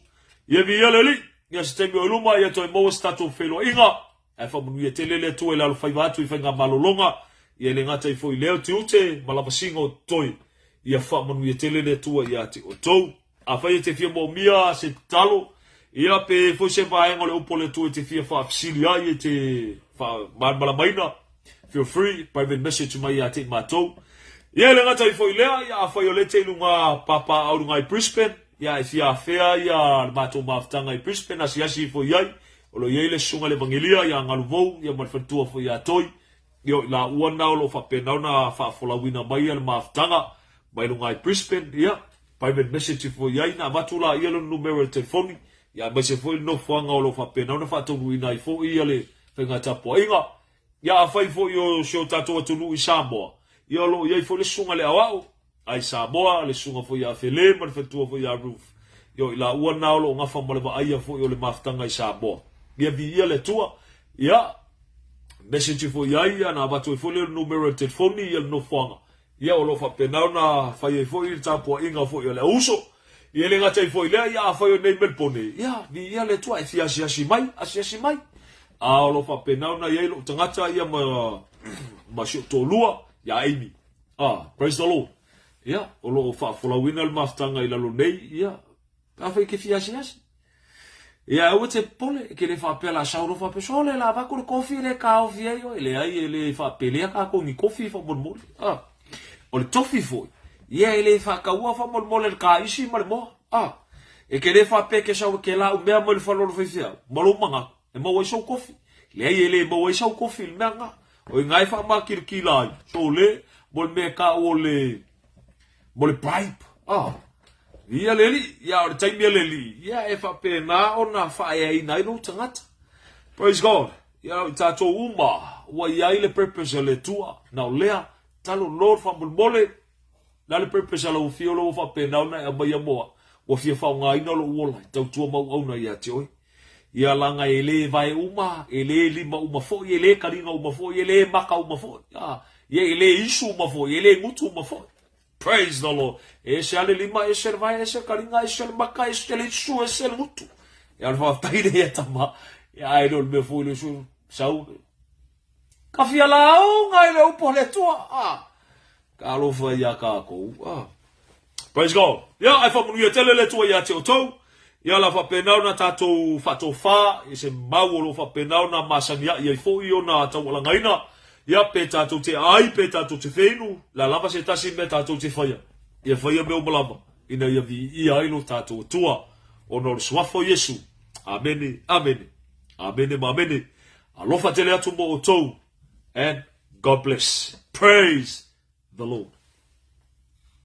Ia vi ia leli. Ia se temi o iluma ia toi moa statou whelo inga. E Faamanuia te lele tu e lalo whaiva atu I whainga malolonga. Ia le ngata I fo I leo te ute malapasinga o toi. Ia Faamanuia te lele tua ia te o tou. A whai te fia mo mia se talo. Ia pe fo se vaenga le upo le tu te fia whaafisili ai te malamaina. Feel free, private message mai ia te matou. Ia le ngata I fo I lea, ia a whai o le te ilunga papa aurunga I Brisbane. Ia e fia fea ia matou maftanga I Brisbane, asi fo iai. Olo iai le sunga le vangelia, ia ngaluvou, ia marfantua fo ia toi. Ia la uana o lo whapena na whaafolawina mai ia le maftanga. Mai lunga I Brisbane, ia. Private message fo iai, na matula ia le numero le telefoni. Ia mai se fo I no fuanga o lo whapena na whaatonu ina I fo ia le whenga tapo inga. Ia a whai fo I o seo tato atunu I Samoa. Ia lo iai fo le sunga le awao. Ai Samoa, le sunga fo ia fele, marfantua fo ia roof. Ia la uana o lo ngafa mo le vaia fo I le maftanga I Samoa. Ia vi ia le tua. Ia. Message fo ia na batu fo le numero telefoni ia no fuanga. Ia o lo whapena na whai fo I tapo inga fo ia le uso. Ia le ngata fo ia ia a whai o nei Melbourne. Ia vi ia le tua e fi asi mai. A o lo whapena na ia lo tangata ia ma sio tolua ia Amy. Praise the Lord. Ia, o lo whafolawina le maftanga I lalo nei, ia. A whai ke fi asi. Ia, ua te pole, ke le whapela sauro whapeso, le la wako le kofi le ka ofi ai, le ai, le whapelea ka kongi kofi whamolmole. O le tofi foi. Ia, le whakaua whamolmole le ka isi ma le moa. E ke le whape ke sauro ke la umea mo le whalolo whaifia. Malo manga, e maua isau kofi. Le ai, le maua isau kofi, le mea nga. O I ngai whamakirikila ai. So le, mo le mea ka o le... Mo le pipe. Ia leli, ia o le taimia leli. Ia e whapena o na whae ai nai no tangata. Praise God. Ia o tato uma. Ua iai le purpose le tua. Na o lea. Talo Lord whamulmole. Na le purpose la ufio lo whapena o na e mai amoa. Ua fia whaunga ina lo uola. Tau tua mau au na ia te oi. Ia langa e le vai uma. E le lima uma fo. E le karinga uma fo. E le maka uma fo. Ia e le isu uma fo. E le ngutu uma fo. Praise the Lord. Ese ale lima, ese vai, ese karinga, ese maka, ese le su, ese mutu. Ia le whaftaire ia tama. Ia ai lo me fo le su. Sau. Ka fia la au, ngai le upo le tua. Ka alofa ia ka kou. Praise God. Ia ai Faamanuia tele le tua ia te Autū. Ia la whapenau na tātou whatofa. Ese mau o lo whapenau na masania ia I fo I o na taualangaina. Ia pe tātou te ai, pe tātou te whenu, la lava se tasi me tātou te whaia. Ia whaia meo malama, ina ia vi ia ailo tātou tua, o nore swafo Yesu. Amene, amene, amene, amene. Alofa tele atu mo Autū, and God bless. Praise the Lord.